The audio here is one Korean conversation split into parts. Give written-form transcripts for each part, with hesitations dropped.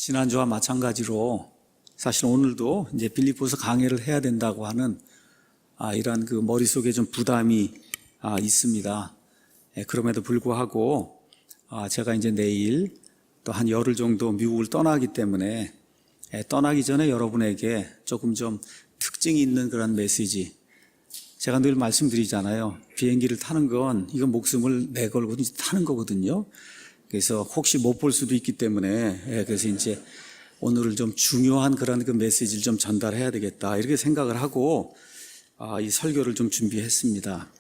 지난주와 마찬가지로 사실 오늘도 이제 빌립보서 강해를 해야 된다고 하는 이런 그 머릿속에 좀 부담이 있습니다. 그럼에도 불구하고 제가 이제 내일 또 한 열흘 정도 미국을 떠나기 때문에 떠나기 전에 여러분에게 조금 좀 특징이 있는 그런 메시지, 제가 늘 말씀드리잖아요. 비행기를 타는 건 이건 목숨을 내걸고 타는 거거든요. 그래서 혹시 못 볼 수도 있기 때문에 그래서 이제 오늘은 좀 중요한 그런 그 메시지를 좀 전달해야 되겠다 이렇게 생각을 하고 이 설교를 좀 준비했습니다.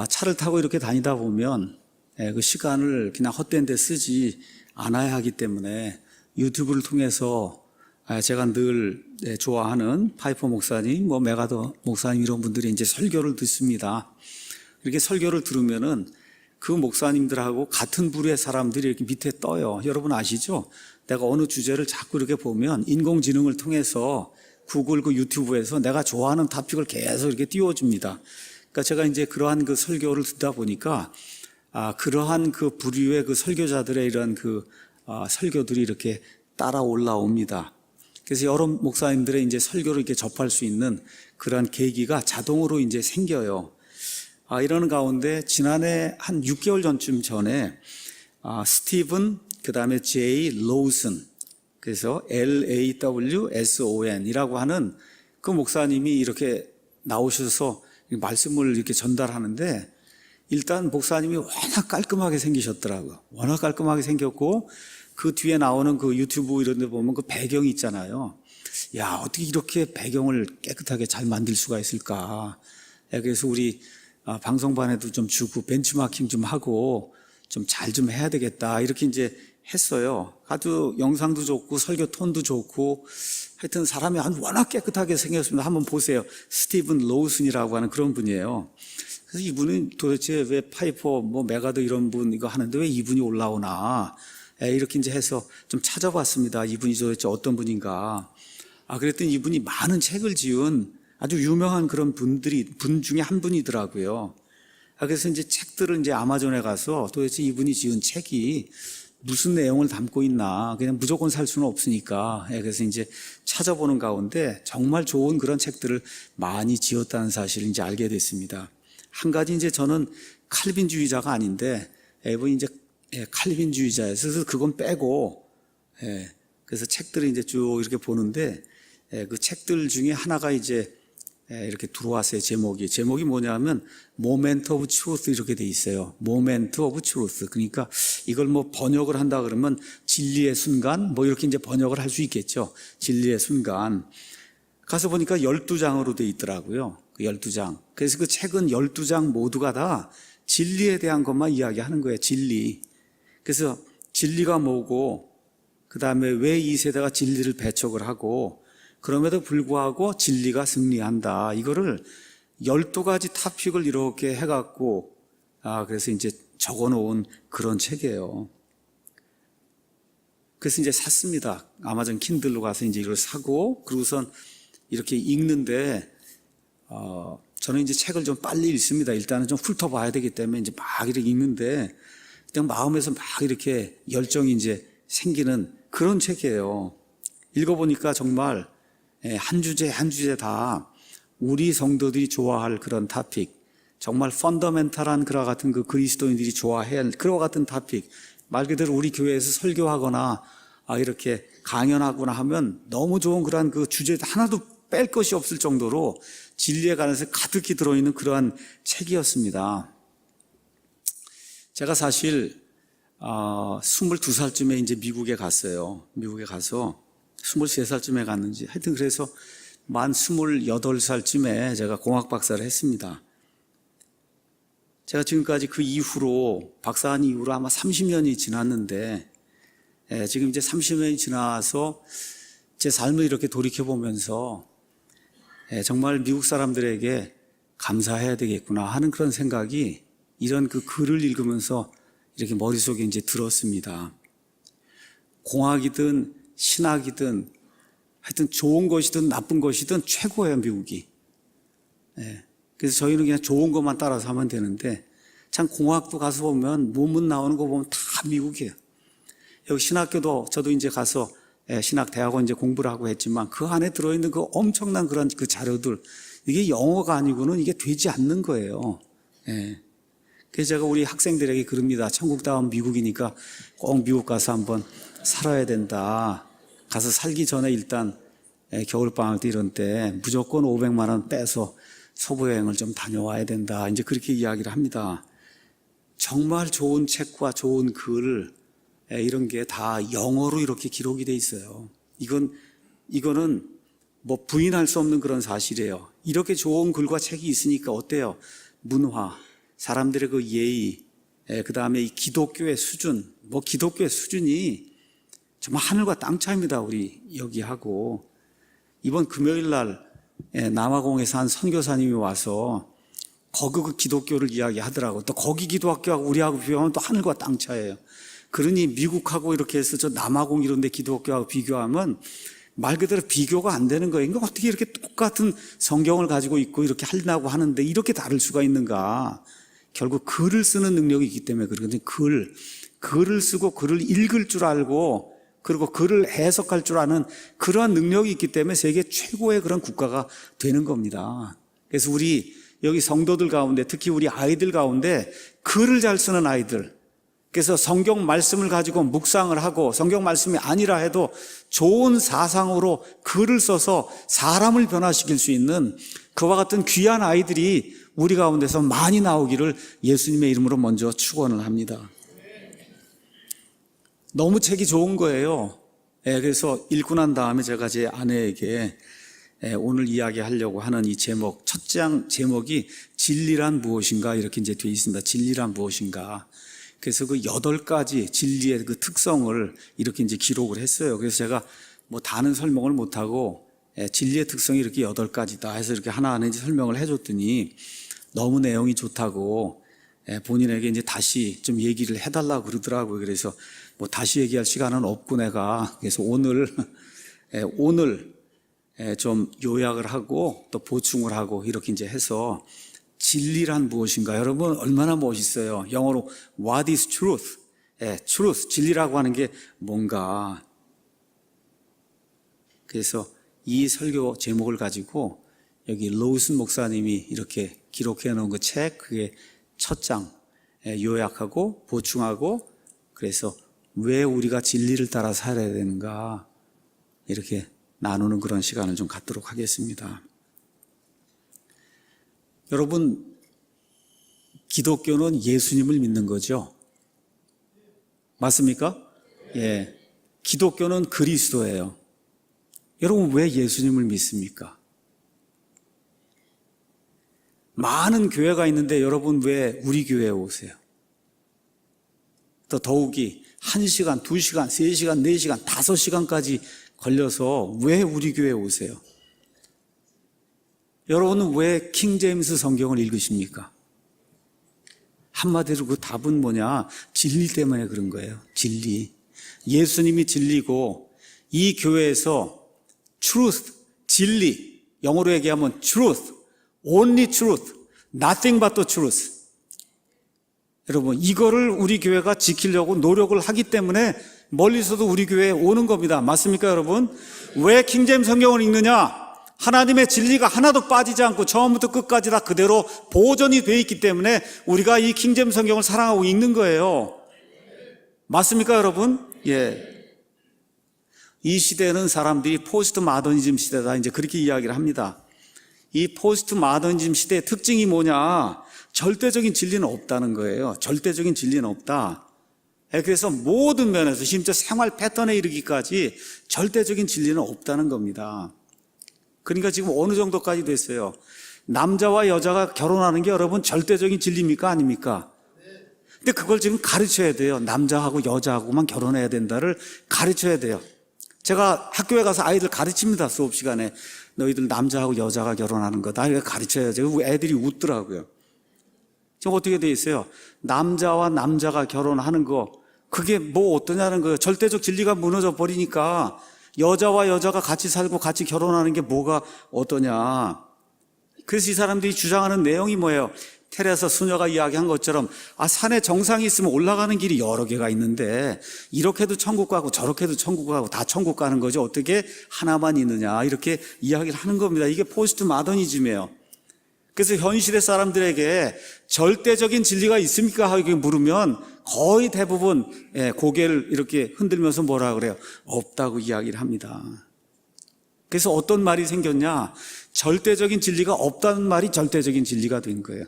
차를 타고 이렇게 다니다 보면 그 시간을 그냥 헛된 데 쓰지 않아야 하기 때문에 유튜브를 통해서 제가 늘 좋아하는 파이퍼 목사님, 메가더 목사님 이런 분들이 이제 설교를 듣습니다. 이렇게 설교를 들으면은 그 목사님들하고 같은 부류의 사람들이 이렇게 밑에 떠요. 여러분 아시죠? 내가 어느 주제를 자꾸 이렇게 보면 인공지능을 통해서 구글 그 유튜브에서 내가 좋아하는 토픽을 계속 이렇게 띄워줍니다. 그러니까 제가 이제 그러한 그 설교를 듣다 보니까 그러한 그 부류의 그 설교자들의 이런 그 설교들이 이렇게 따라 올라옵니다. 그래서 여러 목사님들의 이제 설교를 이렇게 접할 수 있는 그러한 계기가 자동으로 이제 생겨요. 이러는 가운데 지난해 한 6개월 전쯤 전에 스티븐 그 다음에 제이 로우슨, 그래서 LAWSON 이라고 하는 그 목사님이 이렇게 나오셔서 말씀을 이렇게 전달하는데, 일단 목사님이 워낙 깔끔하게 생기셨더라고요. 워낙 깔끔하게 생겼고 그 뒤에 나오는 그 유튜브 이런 데 보면 그 배경이 있잖아요. 야, 어떻게 이렇게 배경을 깨끗하게 잘 만들 수가 있을까. 그래서 우리 방송반에도 좀 주고 벤치마킹 좀 하고 좀 잘 좀 해야 되겠다 이렇게 이제 했어요. 아주 영상도 좋고 설교 톤도 좋고 하여튼 사람이 아주 워낙 깨끗하게 생겼습니다. 한번 보세요. 스티븐 로우슨이라고 하는 그런 분이에요. 그래서 이분은 도대체 왜 파이퍼 메가더 이런 분 이거 하는데 왜 이분이 올라오나 이렇게 이제 해서 좀 찾아봤습니다. 이분이 도대체 어떤 분인가. 그랬더니 이분이 많은 책을 지은 아주 유명한 그런 분 중에 한 분이더라고요. 그래서 이제 책들을 이제 아마존에 가서 도대체 이분이 지은 책이 무슨 내용을 담고 있나, 그냥 무조건 살 수는 없으니까. 그래서 이제 찾아보는 가운데 정말 좋은 그런 책들을 많이 지었다는 사실을 이제 알게 됐습니다. 한 가지 이제 저는 칼빈주의자가 아닌데, 이분이 이제 칼빈주의자여서 그래서 그건 빼고, 그래서 책들을 이제 쭉 이렇게 보는데, 그 책들 중에 하나가 이제 이렇게 들어왔어요. 제목이 뭐냐면 Moment of Truth 이렇게 돼 있어요. Moment of Truth. 그러니까 이걸 번역을 한다 그러면 진리의 순간 이렇게 이제 번역을 할 수 있겠죠. 진리의 순간. 가서 보니까 12장으로 돼 있더라고요. 그 12장. 그래서 그 책은 12장 모두가 다 진리에 대한 것만 이야기하는 거예요. 진리. 그래서 진리가 뭐고, 그 다음에 왜 이 세대가 진리를 배척을 하고, 그럼에도 불구하고 진리가 승리한다. 이거를 12가지 토픽을 이렇게 해갖고, 그래서 이제 적어 놓은 그런 책이에요. 그래서 이제 샀습니다. 아마존 킨들로 가서 이제 이걸 사고, 그러고선 이렇게 읽는데, 저는 이제 책을 좀 빨리 읽습니다. 일단은 좀 훑어봐야 되기 때문에 이제 막 이렇게 읽는데, 그냥 마음에서 막 이렇게 열정이 이제 생기는 그런 책이에요. 읽어보니까 정말 한 주제 한 주제 다 우리 성도들이 좋아할 그런 토픽, 정말 펀더멘탈한 그와 같은 그 그리스도인들이 좋아해야 할 그와 같은 토픽, 말 그대로 우리 교회에서 설교하거나 이렇게 강연하거나 하면 너무 좋은 그러한 그 주제 하나도 뺄 것이 없을 정도로 진리에 관해서 가득히 들어있는 그러한 책이었습니다. 제가 사실 22살쯤에 이제 미국에 갔어요. 미국에 가서 23살쯤에 갔는지 하여튼 그래서 만 28살쯤에 제가 공학 박사를 했습니다. 제가 지금까지 그 이후로 박사한 이후로 아마 30년이 지났는데 지금 이제 30년이 지나서 제 삶을 이렇게 돌이켜보면서 정말 미국 사람들에게 감사해야 되겠구나 하는 그런 생각이 이런 그 글을 읽으면서 이렇게 머릿속에 이제 들었습니다. 공학이든 신학이든 하여튼 좋은 것이든 나쁜 것이든 최고예요, 미국이. 그래서 저희는 그냥 좋은 것만 따라서 하면 되는데 참 공학도 가서 보면 논문 나오는 거 보면 다 미국이에요. 여기 신학교도 저도 이제 가서 신학대학원 이제 공부를 하고 했지만 그 안에 들어있는 그 엄청난 그런 그 자료들, 이게 영어가 아니고는 이게 되지 않는 거예요. 예. 그래서 제가 우리 학생들에게 그럽니다. 천국 다음 미국이니까 꼭 미국 가서 한번 살아야 된다. 가서 살기 전에 일단 겨울방학 때 이런 때 무조건 500만 원 빼서 소부여행을 좀 다녀와야 된다. 이제 그렇게 이야기를 합니다. 정말 좋은 책과 좋은 글, 이런 게 다 영어로 이렇게 기록이 돼 있어요. 이거는 뭐 부인할 수 없는 그런 사실이에요. 이렇게 좋은 글과 책이 있으니까 어때요? 문화, 사람들의 그 예의, 그 다음에 이 기독교의 수준, 기독교의 수준이 정말 하늘과 땅 차이입니다. 우리 여기하고. 이번 금요일 날 남아공에서 한 선교사님이 와서 거기 그 기독교를 이야기하더라고. 또 거기 기독교하고 우리하고 비교하면 또 하늘과 땅 차이예요. 그러니 미국하고 이렇게 해서 저 남아공 이런 데 기독교하고 비교하면 말 그대로 비교가 안 되는 거예요. 그러니까 어떻게 이렇게 똑같은 성경을 가지고 있고 이렇게 하려고 하는데 이렇게 다를 수가 있는가. 결국 글을 쓰는 능력이 있기 때문에 그러거든요. 글을 쓰고 글을 읽을 줄 알고 그리고 글을 해석할 줄 아는 그러한 능력이 있기 때문에 세계 최고의 그런 국가가 되는 겁니다. 그래서 우리 여기 성도들 가운데 특히 우리 아이들 가운데 글을 잘 쓰는 아이들, 그래서 성경 말씀을 가지고 묵상을 하고 성경 말씀이 아니라 해도 좋은 사상으로 글을 써서 사람을 변화시킬 수 있는 그와 같은 귀한 아이들이 우리 가운데서 많이 나오기를 예수님의 이름으로 먼저 축원을 합니다. 너무 책이 좋은 거예요. 그래서 읽고 난 다음에 제가 제 아내에게 오늘 이야기하려고 하는 이 제목, 첫 장 제목이 진리란 무엇인가 이렇게 이제 되어 있습니다. 진리란 무엇인가. 그래서 그 8가지 진리의 그 특성을 이렇게 이제 기록을 했어요. 그래서 제가 뭐 다는 설명을 못하고 진리의 특성이 이렇게 8가지다 해서 이렇게 하나하나 이제 설명을 해줬더니 너무 내용이 좋다고 본인에게 이제 다시 좀 얘기를 해달라고 그러더라고요. 그래서 뭐 다시 얘기할 시간은 없고 내가 그래서 오늘 좀 요약을 하고 또 보충을 하고 이렇게 이제 해서 진리란 무엇인가? 여러분 얼마나 멋있어요. 영어로 What is truth? truth, 진리라고 하는 게 뭔가. 그래서 이 설교 제목을 가지고 여기 로우슨 목사님이 이렇게 기록해 놓은 그 책, 그게 첫 장 요약하고 보충하고 그래서 왜 우리가 진리를 따라 살아야 되는가 이렇게 나누는 그런 시간을 좀 갖도록 하겠습니다. 여러분, 기독교는 예수님을 믿는 거죠? 맞습니까? 예. 기독교는 그리스도예요. 여러분, 왜 예수님을 믿습니까? 많은 교회가 있는데 여러분 왜 우리 교회에 오세요? 또 더욱이 1시간, 2시간, 3시간, 4시간, 5시간까지 걸려서 왜 우리 교회에 오세요? 여러분은 왜 킹제임스 성경을 읽으십니까? 한마디로 그 답은 뭐냐? 진리 때문에 그런 거예요. 진리. 예수님이 진리고 이 교회에서 truth, 진리, 영어로 얘기하면 truth, only truth, nothing but the truth. 여러분, 이거를 우리 교회가 지키려고 노력을 하기 때문에 멀리서도 우리 교회에 오는 겁니다. 맞습니까, 여러분? 왜 킹제임스 성경을 읽느냐? 하나님의 진리가 하나도 빠지지 않고 처음부터 끝까지 다 그대로 보존이 되어 있기 때문에 우리가 이 킹제임스 성경을 사랑하고 읽는 거예요. 맞습니까, 여러분? 예. 이 시대는 사람들이 포스트 마더니즘 시대다 이제 그렇게 이야기를 합니다. 이 포스트 마더니즘 시대의 특징이 뭐냐? 절대적인 진리는 없다는 거예요. 절대적인 진리는 없다. 그래서 모든 면에서 심지어 생활 패턴에 이르기까지 절대적인 진리는 없다는 겁니다. 그러니까 지금 어느 정도까지 됐어요? 남자와 여자가 결혼하는 게 여러분 절대적인 진리입니까? 아닙니까? 근데 그걸 지금 가르쳐야 돼요. 남자하고 여자하고만 결혼해야 된다를 가르쳐야 돼요. 제가 학교에 가서 아이들 가르칩니다. 수업 시간에. 너희들 남자하고 여자가 결혼하는 거다. 이렇게 가르쳐야죠. 애들이 웃더라고요. 지금 어떻게 돼 있어요? 남자와 남자가 결혼하는 거 그게 뭐 어떠냐는 거예요. 절대적 진리가 무너져 버리니까 여자와 여자가 같이 살고 같이 결혼하는 게 뭐가 어떠냐. 그래서 이 사람들이 주장하는 내용이 뭐예요? 테레사 수녀가 이야기한 것처럼 산에 정상이 있으면 올라가는 길이 여러 개가 있는데 이렇게도 천국 가고 저렇게도 천국 가고 다 천국 가는 거죠. 어떻게 하나만 있느냐 이렇게 이야기를 하는 겁니다. 이게 포스트 마더니즘이에요. 그래서 현실의 사람들에게 절대적인 진리가 있습니까? 하고 물으면 거의 대부분 고개를 이렇게 흔들면서 뭐라 그래요? 없다고 이야기를 합니다. 그래서 어떤 말이 생겼냐? 절대적인 진리가 없다는 말이 절대적인 진리가 된 거예요.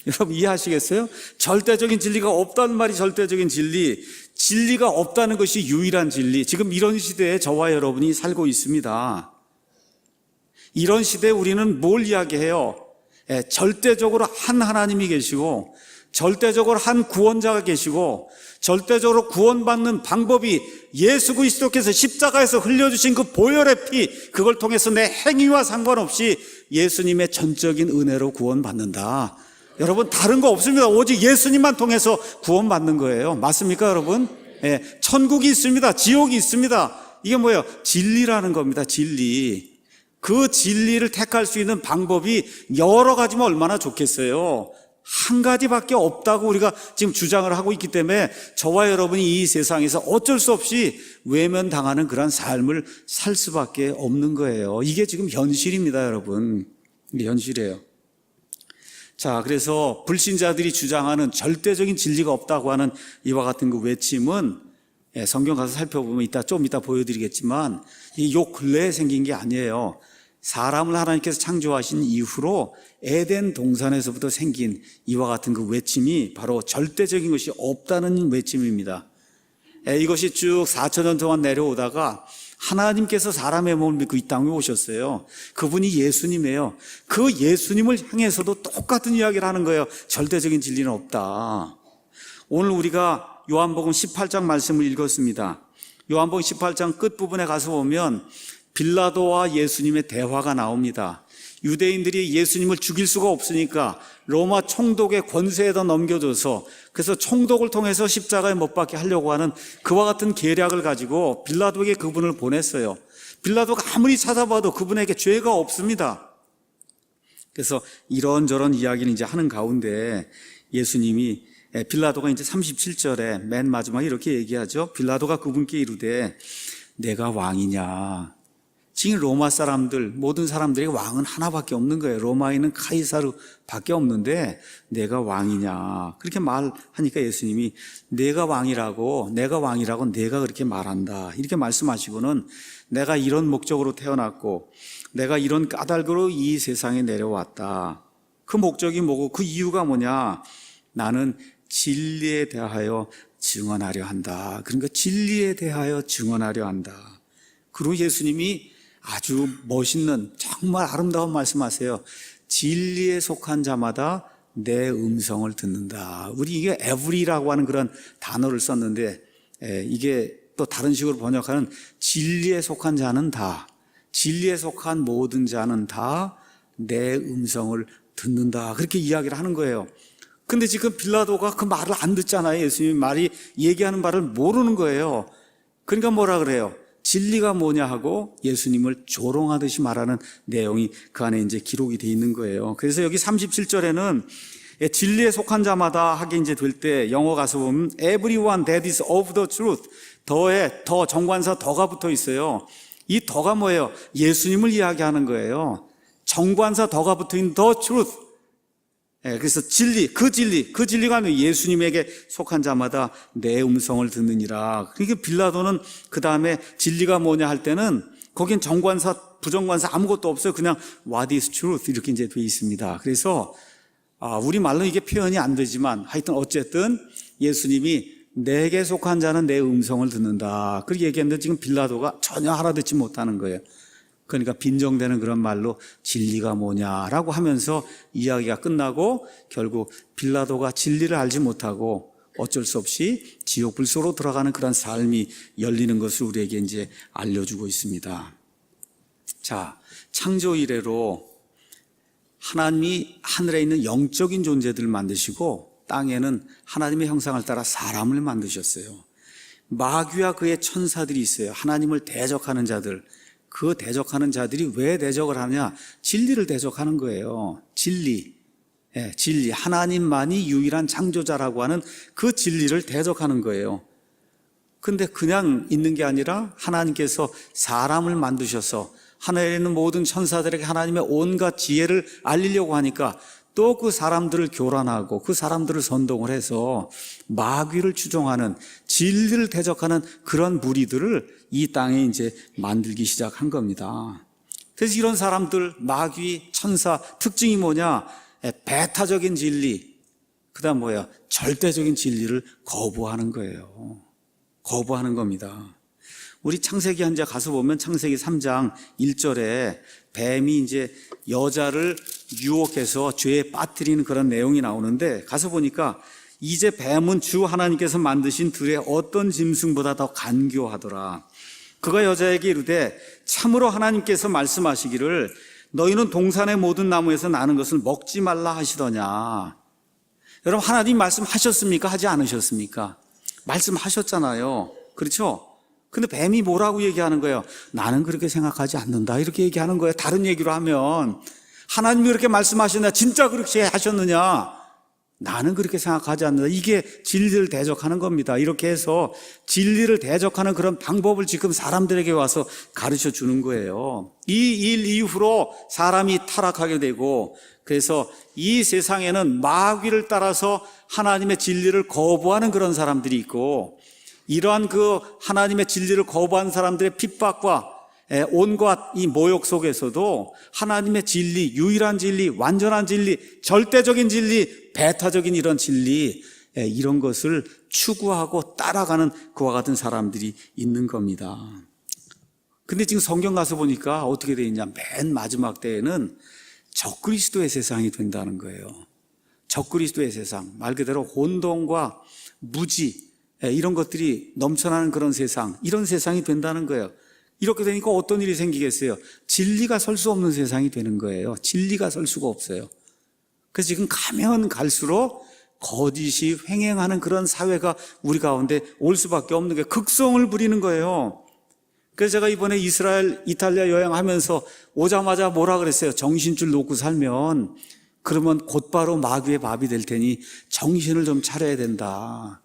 여러분 이해하시겠어요? 절대적인 진리가 없다는 말이 절대적인 진리, 진리가 없다는 것이 유일한 진리. 지금 이런 시대에 저와 여러분이 살고 있습니다. 이런 시대에 우리는 뭘 이야기해요? 절대적으로 한 하나님이 계시고 절대적으로 한 구원자가 계시고 절대적으로 구원받는 방법이 예수 그리스도께서 십자가에서 흘려주신 그 보혈의 피, 그걸 통해서 내 행위와 상관없이 예수님의 전적인 은혜로 구원받는다. 여러분 다른 거 없습니다. 오직 예수님만 통해서 구원받는 거예요. 맞습니까 여러분? 천국이 있습니다. 지옥이 있습니다. 이게 뭐예요? 진리라는 겁니다. 진리. 그 진리를 택할 수 있는 방법이 여러 가지면 얼마나 좋겠어요. 한 가지밖에 없다고 우리가 지금 주장을 하고 있기 때문에 저와 여러분이 이 세상에서 어쩔 수 없이 외면당하는 그런 삶을 살 수밖에 없는 거예요. 이게 지금 현실입니다, 여러분. 이게 현실이에요. 자, 그래서 불신자들이 주장하는 절대적인 진리가 없다고 하는 이와 같은 그 외침은 성경 가서 살펴보면 좀 이따 보여드리겠지만 요 근래에 생긴 게 아니에요. 사람을 하나님께서 창조하신 이후로 에덴 동산에서부터 생긴 이와 같은 그 외침이 바로 절대적인 것이 없다는 외침입니다. 이것이 쭉 4,000년 동안 내려오다가 하나님께서 사람의 몸을 믿고 이 땅에 오셨어요. 그분이 예수님이에요. 그 예수님을 향해서도 똑같은 이야기를 하는 거예요. 절대적인 진리는 없다. 오늘 우리가 요한복음 18장 말씀을 읽었습니다. 요한복음 18장 끝부분에 가서 보면 빌라도와 예수님의 대화가 나옵니다. 유대인들이 예수님을 죽일 수가 없으니까 로마 총독의 권세에다 넘겨줘서 그래서 총독을 통해서 십자가에 못 박게 하려고 하는 그와 같은 계략을 가지고 빌라도에게 그분을 보냈어요. 빌라도가 아무리 찾아봐도 그분에게 죄가 없습니다. 그래서 이런저런 이야기를 이제 하는 가운데 예수님이 빌라도가 이제 37절에 맨 마지막에 이렇게 얘기하죠. 빌라도가 그분께 이르되 내가 왕이냐? 지금 로마 사람들, 모든 사람들이 왕은 하나밖에 없는 거예요. 로마에는 카이사르밖에 없는데 내가 왕이냐? 그렇게 말하니까 예수님이 내가 왕이라고 내가 그렇게 말한다. 이렇게 말씀하시고는 내가 이런 목적으로 태어났고 내가 이런 까닭으로 이 세상에 내려왔다. 그 목적이 뭐고 그 이유가 뭐냐? 나는 진리에 대하여 증언하려 한다. 그러니까 진리에 대하여 증언하려 한다. 그리고 예수님이 아주 멋있는 정말 아름다운 말씀하세요. 진리에 속한 자마다 내 음성을 듣는다. 우리 이게 every라고 하는 그런 단어를 썼는데 이게 또 다른 식으로 번역하는 진리에 속한 자는 다, 진리에 속한 모든 자는 다 내 음성을 듣는다. 그렇게 이야기를 하는 거예요. 근데 지금 빌라도가 그 말을 안 듣잖아요. 예수님 말이 얘기하는 말을 모르는 거예요. 그러니까 뭐라 그래요? 진리가 뭐냐 하고 예수님을 조롱하듯이 말하는 내용이 그 안에 이제 기록이 돼 있는 거예요. 그래서 여기 37절에는 진리에 속한 자마다 하게 이제 될 때 영어 가서 보면 everyone that is of the truth 더에 더 정관사 더가 붙어 있어요. 이 더가 뭐예요? 예수님을 이야기하는 거예요. 정관사 더가 붙어 있는 the truth. 그래서 그 진리가 예수님에게 속한 자마다 내 음성을 듣느니라. 그러니까 빌라도는 그 다음에 진리가 뭐냐 할 때는 거긴 정관사, 부정관사 아무것도 없어요. 그냥 what is truth 이렇게 이제 돼 있습니다. 그래서 우리 말로 이게 표현이 안 되지만 하여튼 어쨌든 예수님이 내게 속한 자는 내 음성을 듣는다. 그렇게 얘기했는데 지금 빌라도가 전혀 알아듣지 못하는 거예요. 그러니까 빈정되는 그런 말로 진리가 뭐냐라고 하면서 이야기가 끝나고 결국 빌라도가 진리를 알지 못하고 어쩔 수 없이 지옥 불소로 들어가는 그런 삶이 열리는 것을 우리에게 이제 알려주고 있습니다. 자, 창조 이래로 하나님이 하늘에 있는 영적인 존재들을 만드시고 땅에는 하나님의 형상을 따라 사람을 만드셨어요. 마귀와 그의 천사들이 있어요. 하나님을 대적하는 자들. 그 대적하는 자들이 왜 대적을 하냐? 진리를 대적하는 거예요. 진리. 진리, 하나님만이 유일한 창조자라고 하는 그 진리를 대적하는 거예요. 근데 그냥 있는 게 아니라 하나님께서 사람을 만드셔서 하늘에 있는 모든 천사들에게 하나님의 온갖 지혜를 알리려고 하니까 또 그 사람들을 교란하고 그 사람들을 선동을 해서 마귀를 추종하는, 진리를 대적하는 그런 무리들을 이 땅에 이제 만들기 시작한 겁니다. 그래서 이런 사람들, 마귀, 천사 특징이 뭐냐? 배타적인 진리, 그다음 절대적인 진리를 거부하는 거예요. 거부하는 겁니다. 우리 창세기 한 장 가서 보면 창세기 3장 1절에 뱀이 이제 여자를 유혹해서 죄에 빠뜨리는 그런 내용이 나오는데, 가서 보니까 이제 뱀은 주 하나님께서 만드신 들의 어떤 짐승보다 더 간교하더라. 그가 여자에게 이르되 참으로 하나님께서 말씀하시기를 너희는 동산의 모든 나무에서 나는 것을 먹지 말라 하시더냐. 여러분, 하나님 말씀하셨습니까? 하지 않으셨습니까? 말씀하셨잖아요. 그렇죠? 근데 뱀이 뭐라고 얘기하는 거예요? 나는 그렇게 생각하지 않는다, 이렇게 얘기하는 거예요. 다른 얘기로 하면 하나님이 그렇게 말씀하셨느냐, 진짜 그렇게 하셨느냐, 나는 그렇게 생각하지 않는다. 이게 진리를 대적하는 겁니다. 이렇게 해서 진리를 대적하는 그런 방법을 지금 사람들에게 와서 가르쳐 주는 거예요. 이 일 이후로 사람이 타락하게 되고, 그래서 이 세상에는 마귀를 따라서 하나님의 진리를 거부하는 그런 사람들이 있고, 이러한 그 하나님의 진리를 거부한 사람들의 핍박과 온갖 이 모욕 속에서도 하나님의 진리, 유일한 진리, 완전한 진리, 절대적인 진리, 배타적인 이런 진리, 이런 것을 추구하고 따라가는 그와 같은 사람들이 있는 겁니다. 근데 지금 성경 가서 보니까 어떻게 되어 있냐, 맨 마지막 때에는 적그리스도의 세상이 된다는 거예요. 적그리스도의 세상, 말 그대로 혼돈과 무지, 이런 것들이 넘쳐나는 그런 세상, 이런 세상이 된다는 거예요. 이렇게 되니까 어떤 일이 생기겠어요? 진리가 설 수 없는 세상이 되는 거예요. 진리가 설 수가 없어요. 그래서 지금 가면 갈수록 거짓이 횡행하는 그런 사회가 우리 가운데 올 수밖에 없는 게, 극성을 부리는 거예요. 그래서 제가 이번에 이스라엘, 이탈리아 여행하면서 오자마자 뭐라 그랬어요? 정신줄 놓고 살면 그러면 곧바로 마귀의 밥이 될 테니 정신을 좀 차려야 된다.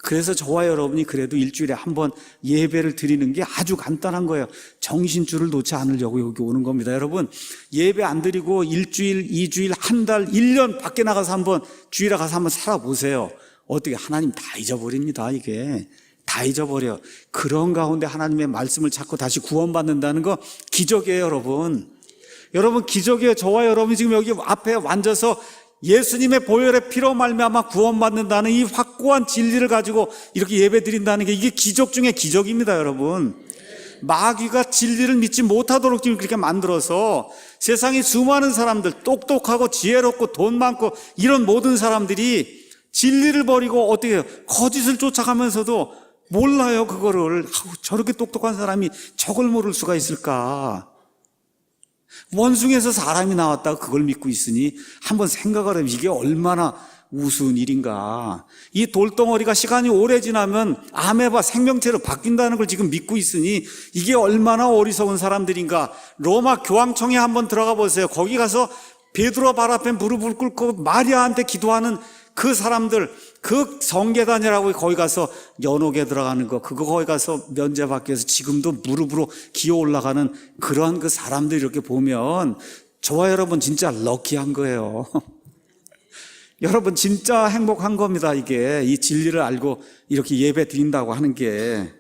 그래서 저와 여러분이 그래도 일주일에 한 번 예배를 드리는 게 아주 간단한 거예요. 정신줄을 놓지 않으려고 여기 오는 겁니다. 여러분, 예배 안 드리고 일주일, 2주일, 한 달, 1년 밖에 나가서 한번 주일에 가서 한번 살아보세요. 어떻게 하나님 다 잊어버립니다. 이게 다 잊어버려. 그런 가운데 하나님의 말씀을 찾고 다시 구원받는다는 거 기적이에요. 여러분 기적이에요. 저와 여러분이 지금 여기 앞에 앉아서 예수님의 보혈의 피로 말미암아 구원받는다는 이 확고한 진리를 가지고 이렇게 예배드린다는 게, 이게 기적 중에 기적입니다. 여러분, 마귀가 진리를 믿지 못하도록 지금 그렇게 만들어서 세상에 수많은 사람들, 똑똑하고 지혜롭고 돈 많고 이런 모든 사람들이 진리를 버리고 어떻게 해요? 거짓을 쫓아가면서도 몰라요. 그거를. 저렇게 똑똑한 사람이 저걸 모를 수가 있을까? 원숭이에서 사람이 나왔다고 그걸 믿고 있으니 한번 생각을 해보면 이게 얼마나 우스운 일인가. 이 돌덩어리가 시간이 오래 지나면 아메바 생명체로 바뀐다는 걸 지금 믿고 있으니 이게 얼마나 어리석은 사람들인가. 로마 교황청에 한번 들어가 보세요. 거기 가서 베드로 발 앞에 무릎을 꿇고 마리아한테 기도하는 그 사람들, 그 성계단이라고 거기 가서 연옥에 들어가는 거, 그거 거기 가서 면제받기 위해서 지금도 무릎으로 기어 올라가는 그러한 그 사람들 이렇게 보면 저와 여러분 진짜 럭키한 거예요. 여러분 진짜 행복한 겁니다. 이게 이 진리를 알고 이렇게 예배 드린다고 하는 게.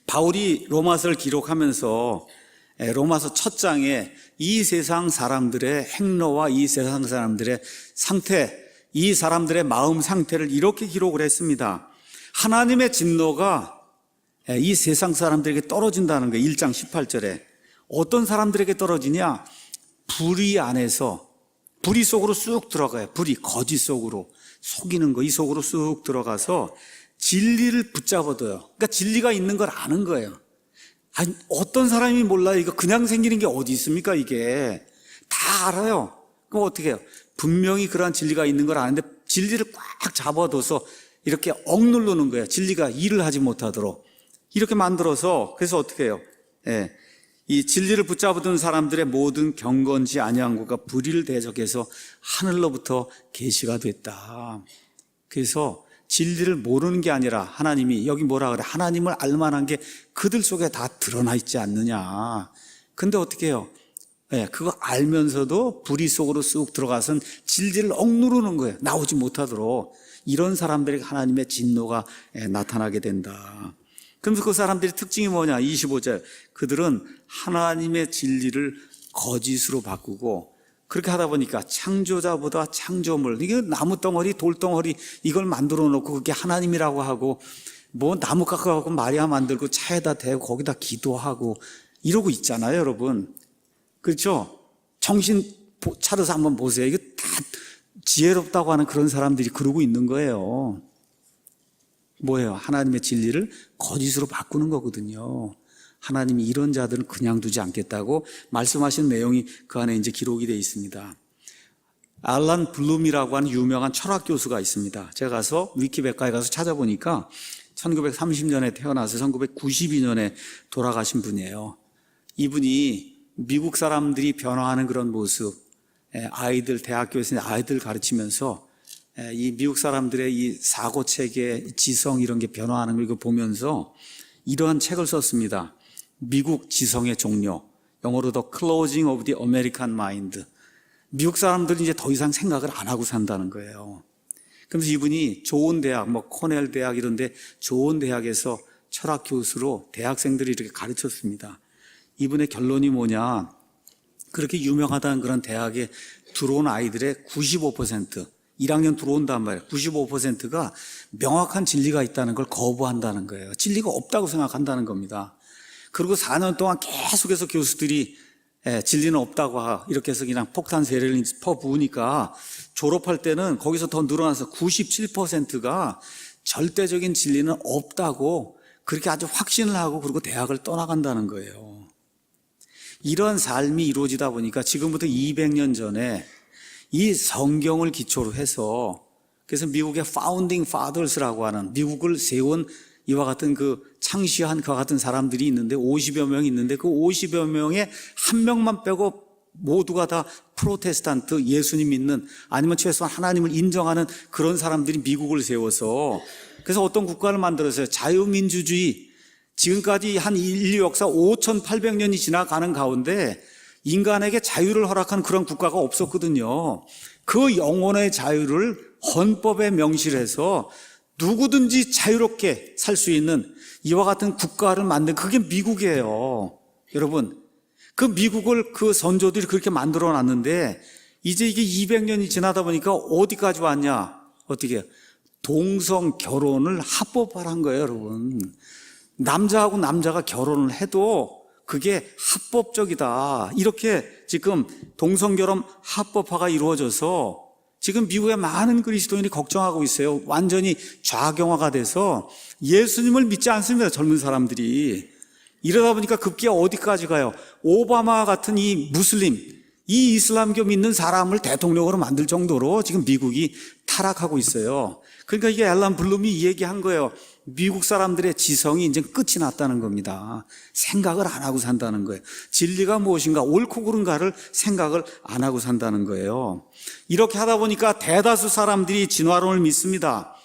바울이 로마서를 기록하면서 로마서 첫 장에 이 세상 사람들의 행로와 이 세상 사람들의 상태, 이 사람들의 마음 상태를 이렇게 기록을 했습니다. 하나님의 진노가 이 세상 사람들에게 떨어진다는 거예요. 1장 18절에. 어떤 사람들에게 떨어지냐? 불의 안에서, 불의 속으로 쑥 들어가요. 불의, 거짓 속으로, 속이는 거, 이 속으로 쑥 들어가서 진리를 붙잡아둬요. 그러니까 진리가 있는 걸 아는 거예요. 아니, 어떤 사람이 몰라요. 이거 그냥 생기는 게 어디 있습니까? 이게 다 알아요. 그럼 어떻게 해요? 분명히 그러한 진리가 있는 걸 아는데 진리를 꽉 잡아둬서 이렇게 억누르는 거예요. 진리가 일을 하지 못하도록 이렇게 만들어서. 그래서 어떻게 해요? 이 진리를 붙잡아둔 사람들의 모든 경건지 아니한 것과 불의를 대적해서 하늘로부터 계시가 됐다. 그래서 진리를 모르는 게 아니라 하나님이 여기 뭐라 그래? 하나님을 알만한 게 그들 속에 다 드러나 있지 않느냐. 근데 어떻게 해요? 그거 알면서도 불의 속으로 쑥 들어가선 진리를 억누르는 거예요. 나오지 못하도록. 이런 사람들에게 하나님의 진노가 나타나게 된다. 그러면서 그 사람들의 특징이 뭐냐? 25절. 그들은 하나님의 진리를 거짓으로 바꾸고 그렇게 하다 보니까 창조자보다 창조물, 이게 나무 덩어리, 돌 덩어리 이걸 만들어 놓고 그게 하나님이라고 하고 뭐 나무 깎아갖고 마리아 만들고 차에다 대고 거기다 기도하고 이러고 있잖아요, 여러분. 그렇죠? 정신 차려서 한번 보세요. 이거 다 지혜롭다고 하는 그런 사람들이 그러고 있는 거예요. 뭐예요? 하나님의 진리를 거짓으로 바꾸는 거거든요. 하나님이 이런 자들은 그냥 두지 않겠다고 말씀하신 내용이 그 안에 이제 기록이 되어 있습니다. 알란 블룸이라고 하는 유명한 철학 교수가 있습니다. 제가 가서 위키백과에 가서 찾아보니까 1930년에 태어나서 1992년에 돌아가신 분이에요. 이분이 미국 사람들이 변화하는 그런 모습, 아이들, 대학교에서 아이들 가르치면서 이 미국 사람들의 이 사고체계, 지성 이런 게 변화하는 걸 이거 보면서 이러한 책을 썼습니다. 미국 지성의 종료, 영어로 The Closing of the American Mind. 미국 사람들이 이제 더 이상 생각을 안 하고 산다는 거예요. 그래서 이분이 좋은 대학, 뭐 코넬 대학 이런 데 좋은 대학에서 철학 교수로 대학생들이 이렇게 가르쳤습니다. 이분의 결론이 뭐냐? 그렇게 유명하다는 그런 대학에 들어온 아이들의 95%, 1학년 들어온단 말이에요. 95%가 명확한 진리가 있다는 걸 거부한다는 거예요. 진리가 없다고 생각한다는 겁니다. 그리고 4년 동안 계속해서 교수들이 진리는 없다고 이렇게 해서 그냥 폭탄 세례를 퍼부으니까 졸업할 때는 거기서 더 늘어나서 97%가 절대적인 진리는 없다고 그렇게 아주 확신을 하고 그리고 대학을 떠나간다는 거예요. 이런 삶이 이루어지다 보니까 지금부터 200년 전에 이 성경을 기초로 해서 그래서 미국의 파운딩 파더스라고 하는 미국을 세운 이와 같은 그 창시한 그와 같은 사람들이 있는데 50여 명이 있는데 그 50여 명의 한 명만 빼고 모두가 다 프로테스탄트 예수님 믿는 아니면 최소한 하나님을 인정하는 그런 사람들이 미국을 세워서 그래서 어떤 국가를 만들었어요. 자유민주주의. 지금까지 한 인류 역사 5,800년이 지나가는 가운데 인간에게 자유를 허락한 그런 국가가 없었거든요. 그 영혼의 자유를 헌법에 명시해서 누구든지 자유롭게 살 수 있는 이와 같은 국가를 만든 그게 미국이에요. 여러분, 그 미국을 그 선조들이 그렇게 만들어 놨는데 이제 이게 200년이 지나다 보니까 어디까지 왔냐? 어떻게? 동성 결혼을 합법화한 거예요, 여러분. 남자하고 남자가 결혼을 해도 그게 합법적이다. 이렇게 지금 동성결혼 합법화가 이루어져서 지금 미국의 많은 그리스도인이 걱정하고 있어요. 완전히 좌경화가 돼서 예수님을 믿지 않습니다. 젊은 사람들이. 이러다 보니까 급기야 어디까지 가요? 오바마 같은 이 무슬림, 이 이슬람교 믿는 사람을 대통령으로 만들 정도로 지금 미국이 타락하고 있어요. 그러니까 이게 앨런 블룸이 이 얘기한 거예요. 미국 사람들의 지성이 이제 끝이 났다는 겁니다. 생각을 안 하고 산다는 거예요. 진리가 무엇인가, 옳고 그른가를 생각을 안 하고 산다는 거예요. 이렇게 하다 보니까 대다수 사람들이 진화론을 믿습니다.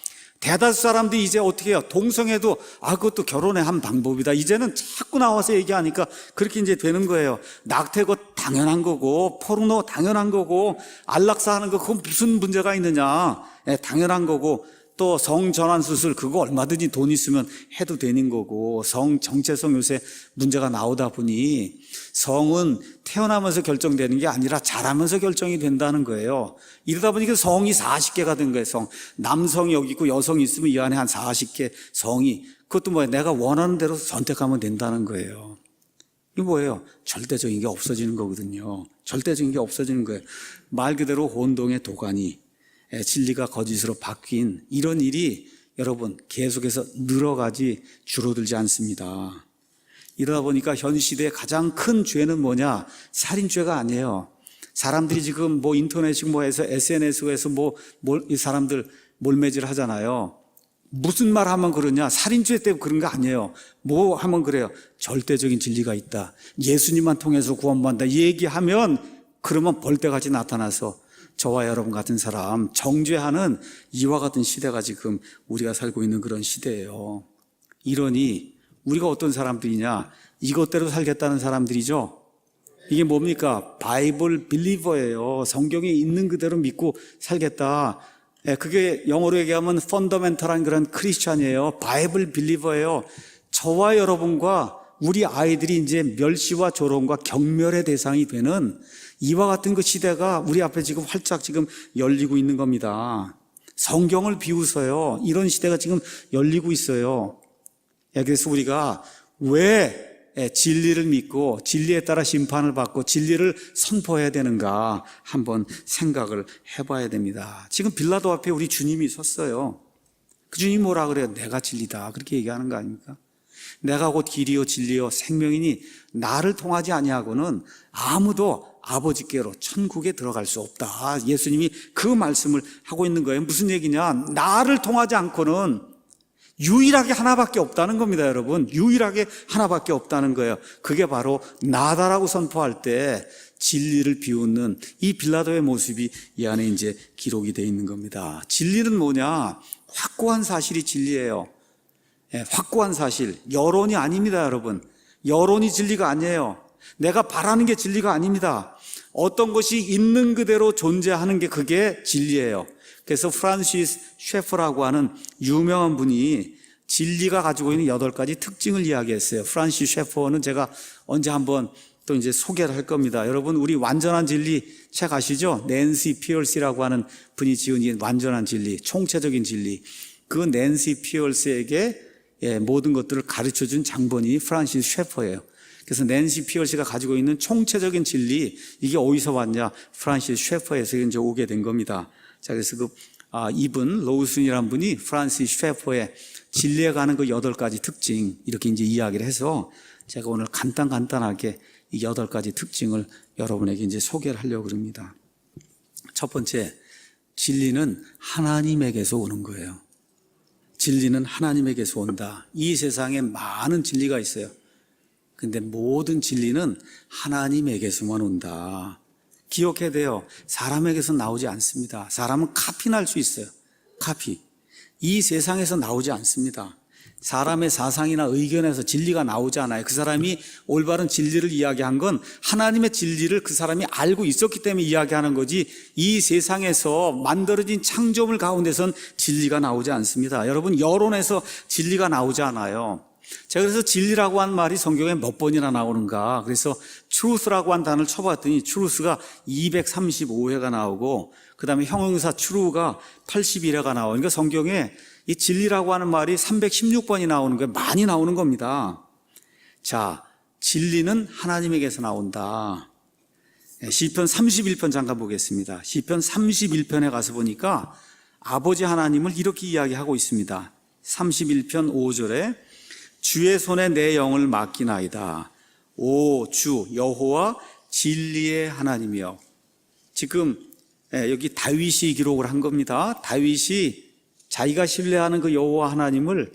대다수 사람들이 이제 어떻게 해요? 동성애도 그것도 결혼의 한 방법이다. 이제는 자꾸 나와서 얘기하니까 그렇게 이제 되는 거예요. 낙태고 당연한 거고, 포르노 당연한 거고, 안락사 하는 거 그건 무슨 문제가 있느냐? 당연한 거고, 또 성전환 수술 그거 얼마든지 돈 있으면 해도 되는 거고, 성 정체성 요새 문제가 나오다 보니 성은 태어나면서 결정되는 게 아니라 자라면서 결정이 된다는 거예요. 이러다 보니까 성이 40개가 된 거예요. 성. 남성이 여기 있고 여성이 있으면 이 안에 한 40개 성이. 그것도 뭐예요? 내가 원하는 대로 선택하면 된다는 거예요. 이게 뭐예요? 절대적인 게 없어지는 거거든요. 절대적인 게 없어지는 거예요. 말 그대로 혼동의 도가니, 진리가 거짓으로 바뀐 이런 일이 여러분 계속해서 늘어가지 줄어들지 않습니다. 이러다 보니까 현 시대의 가장 큰 죄는 뭐냐? 살인죄가 아니에요. 사람들이 지금 뭐 인터넷 뭐 해서 SNS에서 이 사람들 몰매질 하잖아요. 무슨 말 하면 그러냐? 살인죄 때문에 그런 거 아니에요. 뭐 하면 그래요? 절대적인 진리가 있다. 예수님만 통해서 구원받는다. 얘기하면 그러면 벌떼같이 나타나서 저와 여러분 같은 사람 정죄하는 이와 같은 시대가 지금 우리가 살고 있는 그런 시대예요. 이러니 우리가 어떤 사람들이냐? 이것대로 살겠다는 사람들이죠. 이게 뭡니까? 바이블 빌리버예요. 성경에 있는 그대로 믿고 살겠다. 그게 영어로 얘기하면 펀더멘털한 그런 크리스찬이에요. 바이블 빌리버예요. 저와 여러분과 우리 아이들이 이제 멸시와 조롱과 경멸의 대상이 되는 이와 같은 그 시대가 우리 앞에 지금 활짝 지금 열리고 있는 겁니다. 성경을 비웃어요. 이런 시대가 지금 열리고 있어요. 그래서 우리가 왜 진리를 믿고 진리에 따라 심판을 받고 진리를 선포해야 되는가 한번 생각을 해봐야 됩니다. 지금 빌라도 앞에 우리 주님이 섰어요. 그 주님이 뭐라 그래요? 내가 진리다. 그렇게 얘기하는 거 아닙니까? 내가 곧 길이요 진리요 생명이니 나를 통하지 아니하고는 아무도 아버지께로 천국에 들어갈 수 없다. 예수님이 그 말씀을 하고 있는 거예요. 무슨 얘기냐? 나를 통하지 않고는 유일하게 하나밖에 없다는 겁니다, 여러분. 유일하게 하나밖에 없다는 거예요. 그게 바로 나다라고 선포할 때 진리를 비웃는 이 빌라도의 모습이 이 안에 이제 기록이 되어 있는 겁니다. 진리는 뭐냐? 확고한 사실이 진리예요. 확고한 사실. 여론이 아닙니다, 여러분. 여론이 진리가 아니에요. 내가 바라는 게 진리가 아닙니다. 어떤 것이 있는 그대로 존재하는 게 그게 진리예요. 그래서 프란시스 셰퍼라고 하는 유명한 분이 진리가 가지고 있는 8가지 특징을 이야기했어요. 프란시스 셰퍼는 제가 언제 한번 또 이제 소개를 할 겁니다. 여러분, 우리 완전한 진리 책 아시죠? 낸시 피얼스라고 하는 분이 지은 이 완전한 진리, 총체적인 진리. 그 낸시 피얼스에게 모든 것들을 가르쳐 준 장본인이 프란시스 셰퍼예요. 그래서 낸시 피얼스가 가지고 있는 총체적인 진리, 이게 어디서 왔냐? 프란시스 셰퍼에서 이제 오게 된 겁니다. 자, 그래서 이분, 로우슨이라는 분이 프란시스 셰퍼의 진리에 가는 그 8가지 특징, 이렇게 이제 이야기를 해서 제가 오늘 간단하게 이 8가지 특징을 여러분에게 이제 소개를 하려고 합니다. 첫 번째, 진리는 하나님에게서 오는 거예요. 진리는 하나님에게서 온다. 이 세상에 많은 진리가 있어요. 근데 모든 진리는 하나님에게서만 온다. 기억해야 돼요. 사람에게서 나오지 않습니다. 사람은 카피날 수 있어요. 카피. 이 세상에서 나오지 않습니다. 사람의 사상이나 의견에서 진리가 나오지 않아요. 그 사람이 올바른 진리를 이야기한 건 하나님의 진리를 그 사람이 알고 있었기 때문에 이야기하는 거지, 이 세상에서 만들어진 창조물 가운데선 진리가 나오지 않습니다. 여러분, 여론에서 진리가 나오지 않아요. 제가 그래서 진리라고 한 말이 성경에 몇 번이나 나오는가, 그래서 truth라고 한 단어를 쳐봤더니 truth가 235회가 나오고, 그 다음에 형용사 true가 81회가 나오고, 그러니까 성경에 이 진리라고 하는 말이 316번이 나오는 거예요. 많이 나오는 겁니다. 자, 진리는 하나님에게서 나온다. 시편 31편 잠깐 보겠습니다. 시편 31편에 가서 보니까 아버지 하나님을 이렇게 이야기하고 있습니다. 31편 5절에 주의 손에 내 영을 맡기나이다. 오 주 여호와 진리의 하나님이여. 지금 여기 다윗이 기록을 한 겁니다. 다윗이 자기가 신뢰하는 그 여호와 하나님을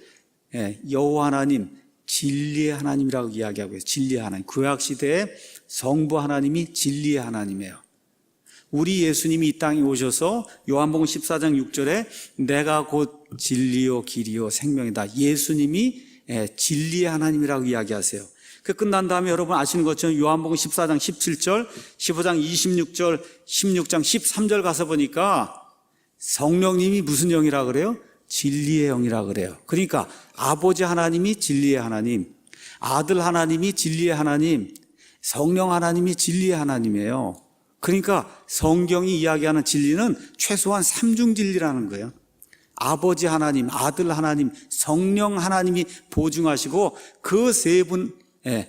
여호와 하나님, 진리의 하나님이라고 이야기하고 있어요. 진리의 하나님. 구약 시대의 성부 하나님이 진리의 하나님이에요. 우리 예수님이 이 땅에 오셔서 요한복음 14장 6절에 내가 곧 진리요 길이요 생명이다. 예수님이 진리의 하나님이라고 이야기하세요. 그 끝난 다음에 여러분 아시는 것처럼 요한복음 14장 17절, 15장 26절, 16장 13절 가서 보니까 성령님이 무슨 영이라 그래요? 진리의 영이라 그래요. 그러니까 아버지 하나님이 진리의 하나님, 아들 하나님이 진리의 하나님, 성령 하나님이 진리의 하나님이에요. 그러니까 성경이 이야기하는 진리는 최소한 3중 진리라는 거예요. 아버지 하나님, 아들 하나님, 성령 하나님이 보증하시고 그 세 분,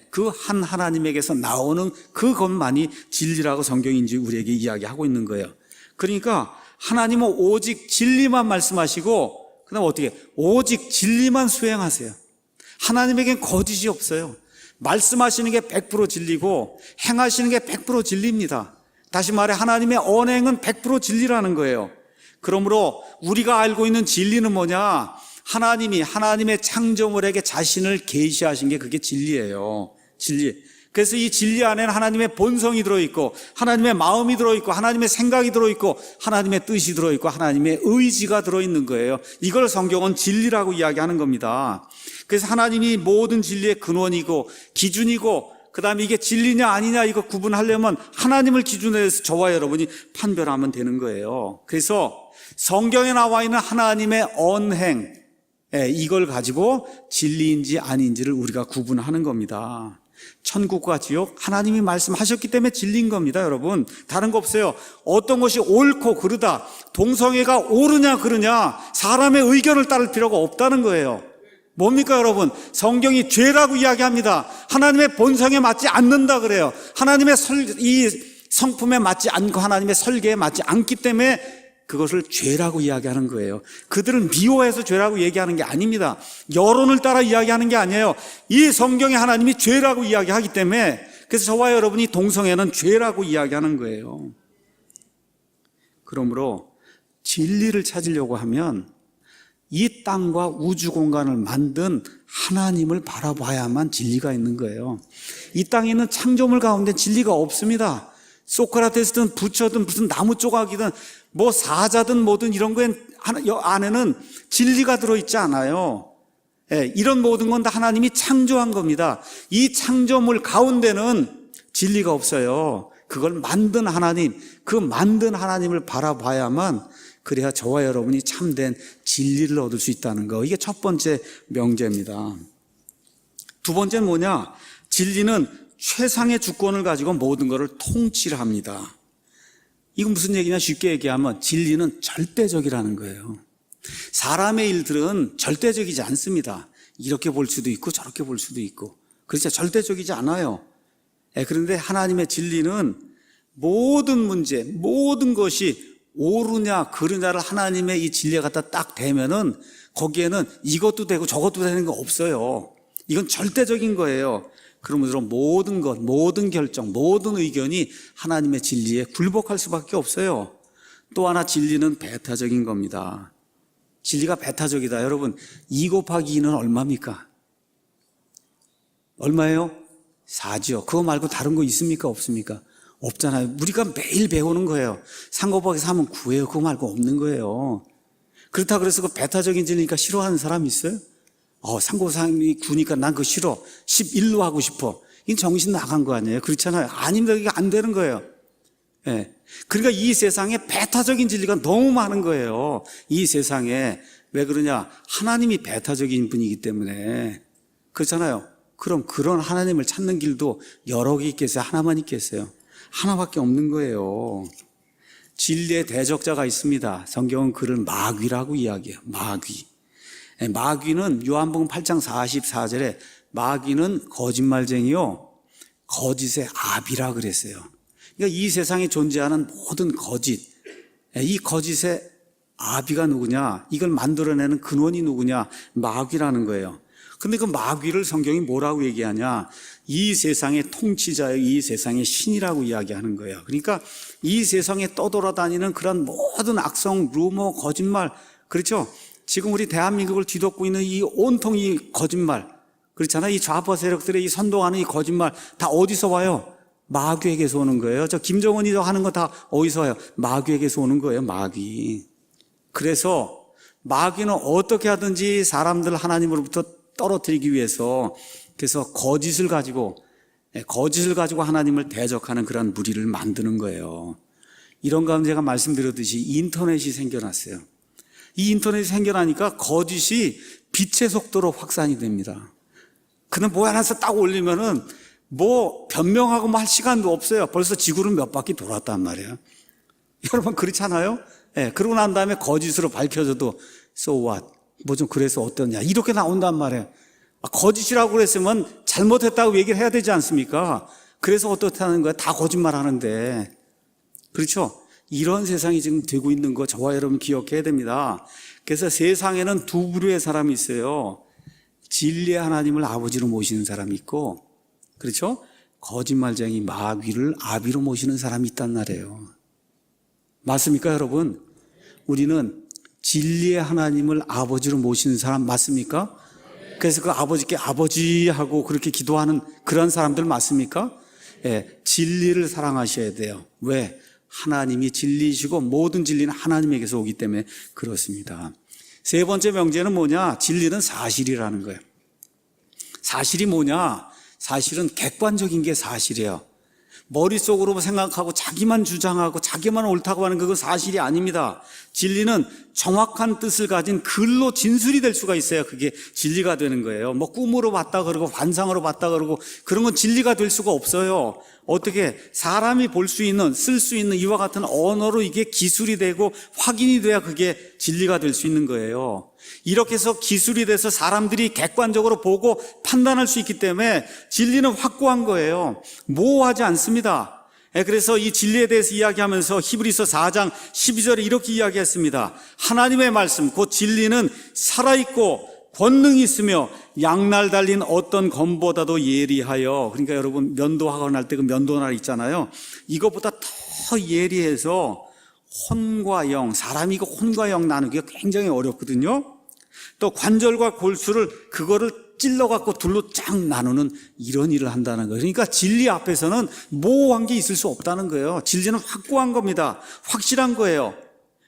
그 한 하나님에게서 나오는 그것만이 진리라고 성경이 이제 우리에게 이야기하고 있는 거예요. 그러니까 하나님은 오직 진리만 말씀하시고 그다음 어떻게? 오직 진리만 수행하세요. 하나님에겐 거짓이 없어요. 말씀하시는 게 100% 진리고 행하시는 게 100% 진리입니다. 다시 말해 하나님의 언행은 100% 진리라는 거예요. 그러므로 우리가 알고 있는 진리는 뭐냐? 하나님이 하나님의 창조물에게 자신을 계시하신 게 그게 진리예요. 진리. 그래서 이 진리 안에는 하나님의 본성이 들어있고 하나님의 마음이 들어있고 하나님의 생각이 들어있고 하나님의 뜻이 들어있고 하나님의 의지가 들어있는 거예요. 이걸 성경은 진리라고 이야기하는 겁니다. 그래서 하나님이 모든 진리의 근원이고 기준이고 그 다음에 이게 진리냐 아니냐 이거 구분하려면 하나님을 기준으로 해서 저와 여러분이 판별하면 되는 거예요. 그래서 성경에 나와 있는 하나님의 언행 이걸 가지고 진리인지 아닌지를 우리가 구분하는 겁니다. 천국과 지옥 하나님이 말씀하셨기 때문에 진리인 겁니다. 여러분 다른 거 없어요. 어떤 것이 옳고 그르다 동성애가 옳으냐 그르냐 사람의 의견을 따를 필요가 없다는 거예요. 뭡니까 여러분? 성경이 죄라고 이야기합니다. 하나님의 본성에 맞지 않는다 그래요. 하나님의 이 성품에 맞지 않고 하나님의 설계에 맞지 않기 때문에 그것을 죄라고 이야기하는 거예요. 그들을 미워해서 죄라고 얘기하는 게 아닙니다. 여론을 따라 이야기하는 게 아니에요. 이 성경에 하나님이 죄라고 이야기하기 때문에 그래서 저와 여러분이 동성애는 죄라고 이야기하는 거예요. 그러므로 진리를 찾으려고 하면 이 땅과 우주 공간을 만든 하나님을 바라봐야만 진리가 있는 거예요. 이 땅에 있는 창조물 가운데 진리가 없습니다. 소크라테스든 부처든 무슨 나무 조각이든 뭐 사자든 뭐든 이런 거에 안에는 진리가 들어있지 않아요. 이런 모든 건 다 하나님이 창조한 겁니다. 이 창조물 가운데는 진리가 없어요. 그걸 만든 하나님, 그 만든 하나님을 바라봐야만 그래야 저와 여러분이 참된 진리를 얻을 수 있다는 거. 이게 첫 번째 명제입니다. 두 번째는 뭐냐? 진리는 최상의 주권을 가지고 모든 것을 통치를 합니다. 이건 무슨 얘기냐? 쉽게 얘기하면 진리는 절대적이라는 거예요. 사람의 일들은 절대적이지 않습니다. 이렇게 볼 수도 있고 저렇게 볼 수도 있고 그렇죠. 절대적이지 않아요. 그런데 하나님의 진리는 모든 문제, 모든 것이 옳으냐 그르냐를 하나님의 이 진리에 갖다 딱 대면은 거기에는 이것도 되고 저것도 되는 거 없어요. 이건 절대적인 거예요. 그러므로 모든 것, 모든 결정, 모든 의견이 하나님의 진리에 굴복할 수밖에 없어요. 또 하나 진리는 배타적인 겁니다. 진리가 배타적이다. 여러분 2 곱하기 2는 얼마입니까? 얼마예요? 4죠. 그거 말고 다른 거 있습니까? 없습니까? 없잖아요. 우리가 매일 배우는 거예요. 3 곱하기 3은 9예요. 그거 말고 없는 거예요. 그렇다 그래서 그 배타적인 진리니까 싫어하는 사람 있어요? 3 곱하기 9니까 난 그거 싫어. 11로 하고 싶어. 이건 정신 나간 거 아니에요? 그렇잖아요. 아닙니다. 이게 안 되는 거예요. 그러니까 이 세상에 배타적인 진리가 너무 많은 거예요. 이 세상에. 왜 그러냐? 하나님이 배타적인 분이기 때문에. 그렇잖아요. 그럼 그런 하나님을 찾는 길도 여러 개 있겠어요? 하나만 있겠어요? 하나밖에 없는 거예요. 진리의 대적자가 있습니다. 성경은 그를 마귀라고 이야기해요. 마귀. 마귀는 요한복음 8장 44절에 마귀는 거짓말쟁이요 거짓의 아비라 그랬어요. 그러니까 이 세상에 존재하는 모든 거짓, 이 거짓의 아비가 누구냐? 이걸 만들어내는 근원이 누구냐? 마귀라는 거예요. 근데 그 마귀를 성경이 뭐라고 얘기하냐? 이 세상의 통치자요, 이 세상의 신이라고 이야기하는 거예요. 그러니까 이 세상에 떠돌아다니는 그런 모든 악성, 루머, 거짓말, 그렇죠? 지금 우리 대한민국을 뒤덮고 있는 이 온통 이 거짓말, 그렇잖아요. 이 좌파 세력들의 이 선동하는 이 거짓말 다 어디서 와요? 마귀에게서 오는 거예요. 저 김정은이 하는 거 다 어디서 와요? 마귀에게서 오는 거예요. 마귀. 그래서 마귀는 어떻게 하든지 사람들 하나님으로부터 떨어뜨리기 위해서 그래서 거짓을 가지고 하나님을 대적하는 그런 무리를 만드는 거예요. 이런 가운데 제가 말씀드렸듯이 인터넷이 생겨났어요. 이 인터넷이 생겨나니까 거짓이 빛의 속도로 확산이 됩니다. 그는 뭐 하나서 딱 올리면은 뭐 변명하고 뭐 할 시간도 없어요. 벌써 지구를 몇 바퀴 돌았단 말이에요. 여러분 그렇잖아요? 그러고 난 다음에 거짓으로 밝혀져도 so what? 뭐 좀 그래서 어떠냐? 이렇게 나온단 말이에요. 거짓이라고 그랬으면 잘못했다고 얘기를 해야 되지 않습니까? 그래서 어떻다는 거야? 다 거짓말 하는데. 그렇죠? 이런 세상이 지금 되고 있는 거 저와 여러분 기억해야 됩니다. 그래서 세상에는 두 부류의 사람이 있어요. 진리의 하나님을 아버지로 모시는 사람이 있고, 그렇죠? 거짓말쟁이 마귀를 아비로 모시는 사람이 있단 말이에요. 맞습니까, 여러분? 우리는 진리의 하나님을 아버지로 모시는 사람 맞습니까? 그래서 그 아버지께 아버지 하고 그렇게 기도하는 그런 사람들 맞습니까? 예, 진리를 사랑하셔야 돼요. 왜? 하나님이 진리이시고 모든 진리는 하나님에게서 오기 때문에 그렇습니다. 세 번째 명제는 뭐냐? 진리는 사실이라는 거예요. 사실이 뭐냐? 사실은 객관적인 게 사실이에요. 머릿속으로 생각하고 자기만 주장하고 자기만 옳다고 하는 그건 사실이 아닙니다. 진리는 정확한 뜻을 가진 글로 진술이 될 수가 있어야 그게 진리가 되는 거예요. 뭐 꿈으로 봤다 그러고 환상으로 봤다 그러고 그런 건 진리가 될 수가 없어요. 어떻게 사람이 볼 수 있는, 쓸 수 있는 이와 같은 언어로 이게 기술이 되고 확인이 돼야 그게 진리가 될 수 있는 거예요. 이렇게 해서 기술이 돼서 사람들이 객관적으로 보고 판단할 수 있기 때문에 진리는 확고한 거예요. 모호하지 않습니다. 그래서 이 진리에 대해서 이야기하면서 히브리서 4장 12절에 이렇게 이야기했습니다. 하나님의 말씀, 곧 진리는 살아있고 권능이 있으며 양날 달린 어떤 검보다도 예리하여, 그러니까 여러분 면도하고 날 때 그 면도날 있잖아요. 이것보다 더 예리해서 혼과 영, 사람이 그 혼과 영 나누기가 굉장히 어렵거든요. 또 관절과 골수를 그거를 찔러갖고 둘로 쫙 나누는 이런 일을 한다는 거예요. 그러니까 진리 앞에서는 모호한 게 있을 수 없다는 거예요. 진리는 확고한 겁니다. 확실한 거예요.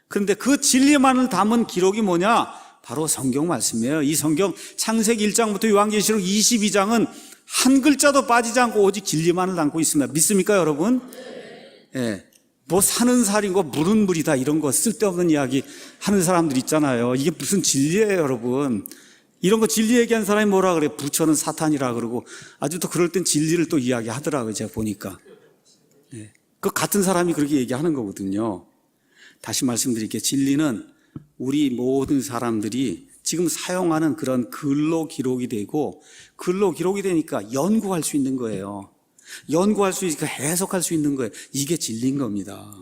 그런데 그 진리만을 담은 기록이 뭐냐? 바로 성경 말씀이에요. 이 성경 창세기 1장부터 요한계시록 22장은 한 글자도 빠지지 않고 오직 진리만을 담고 있습니다. 믿습니까, 여러분? 예. 뭐 사는 살인고 물은 물이다 이런 거 쓸데없는 이야기 하는 사람들 있잖아요. 이게 무슨 진리예요, 여러분? 이런 거 진리 얘기한 사람이 뭐라 그래? 부처는 사탄이라 그러고 아주 또 그럴 땐 진리를 또 이야기하더라고요, 제가 보니까. 예. 그 같은 사람이 그렇게 얘기하는 거거든요. 다시 말씀드릴게요. 진리는 우리 모든 사람들이 지금 사용하는 그런 글로 기록이 되고 글로 기록이 되니까 연구할 수 있는 거예요. 연구할 수 있으니까 해석할 수 있는 거예요. 이게 진리인 겁니다.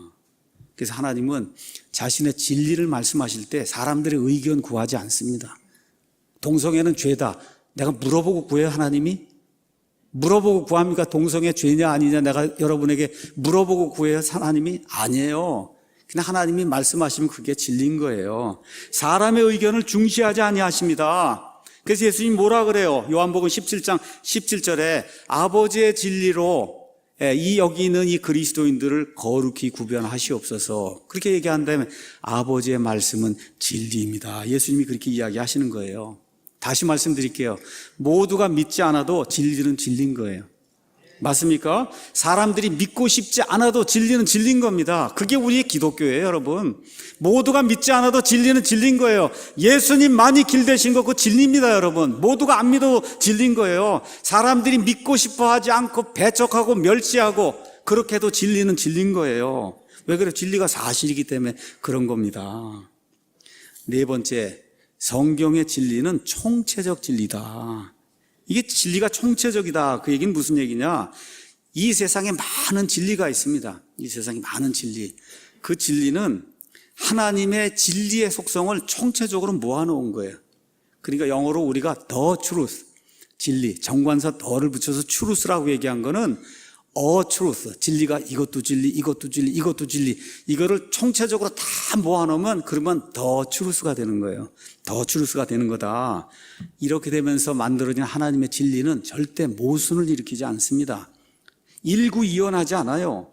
그래서 하나님은 자신의 진리를 말씀하실 때 사람들의 의견 구하지 않습니다. 동성애는 죄다. 내가 물어보고 구해요, 하나님이? 물어보고 구합니까? 동성애 죄냐 아니냐 내가 여러분에게 물어보고 구해요, 하나님이? 아니에요. 그냥 하나님이 말씀하시면 그게 진리인 거예요. 사람의 의견을 중시하지 아니하십니다. 그래서 예수님이 뭐라 그래요? 요한복음 17장 17절에 아버지의 진리로 이 여기 있는 이 그리스도인들을 거룩히 구별하시옵소서. 그렇게 얘기한다면 아버지의 말씀은 진리입니다. 예수님이 그렇게 이야기하시는 거예요. 다시 말씀드릴게요. 모두가 믿지 않아도 진리는 진리인 거예요. 맞습니까? 사람들이 믿고 싶지 않아도 진리는 진리인 겁니다. 그게 우리의 기독교예요, 여러분. 모두가 믿지 않아도 진리는 진리인 거예요. 예수님만이 길 되신 거 그 진리입니다, 여러분. 모두가 안 믿어도 진리인 거예요. 사람들이 믿고 싶어 하지 않고 배척하고 멸시하고 그렇게 해도 진리는 진리인 거예요. 왜 그래? 진리가 사실이기 때문에 그런 겁니다. 네 번째, 성경의 진리는 총체적 진리다. 이게 진리가 총체적이다. 그 얘기는 무슨 얘기냐? 이 세상에 많은 진리가 있습니다. 이 세상에 많은 진리. 그 진리는 하나님의 진리의 속성을 총체적으로 모아놓은 거예요. 그러니까 영어로 우리가 the truth, 진리, 정관사 더를 붙여서 truth라고 얘기한 거는 a truth, 진리가 이것도 진리, 이것도 진리, 이것도 진리, 이거를 총체적으로 다 모아놓으면 그러면 the truth가 되는 거예요. the truth가 되는 거다. 이렇게 되면서 만들어진 하나님의 진리는 절대 모순을 일으키지 않습니다. 일구이연하지 않아요.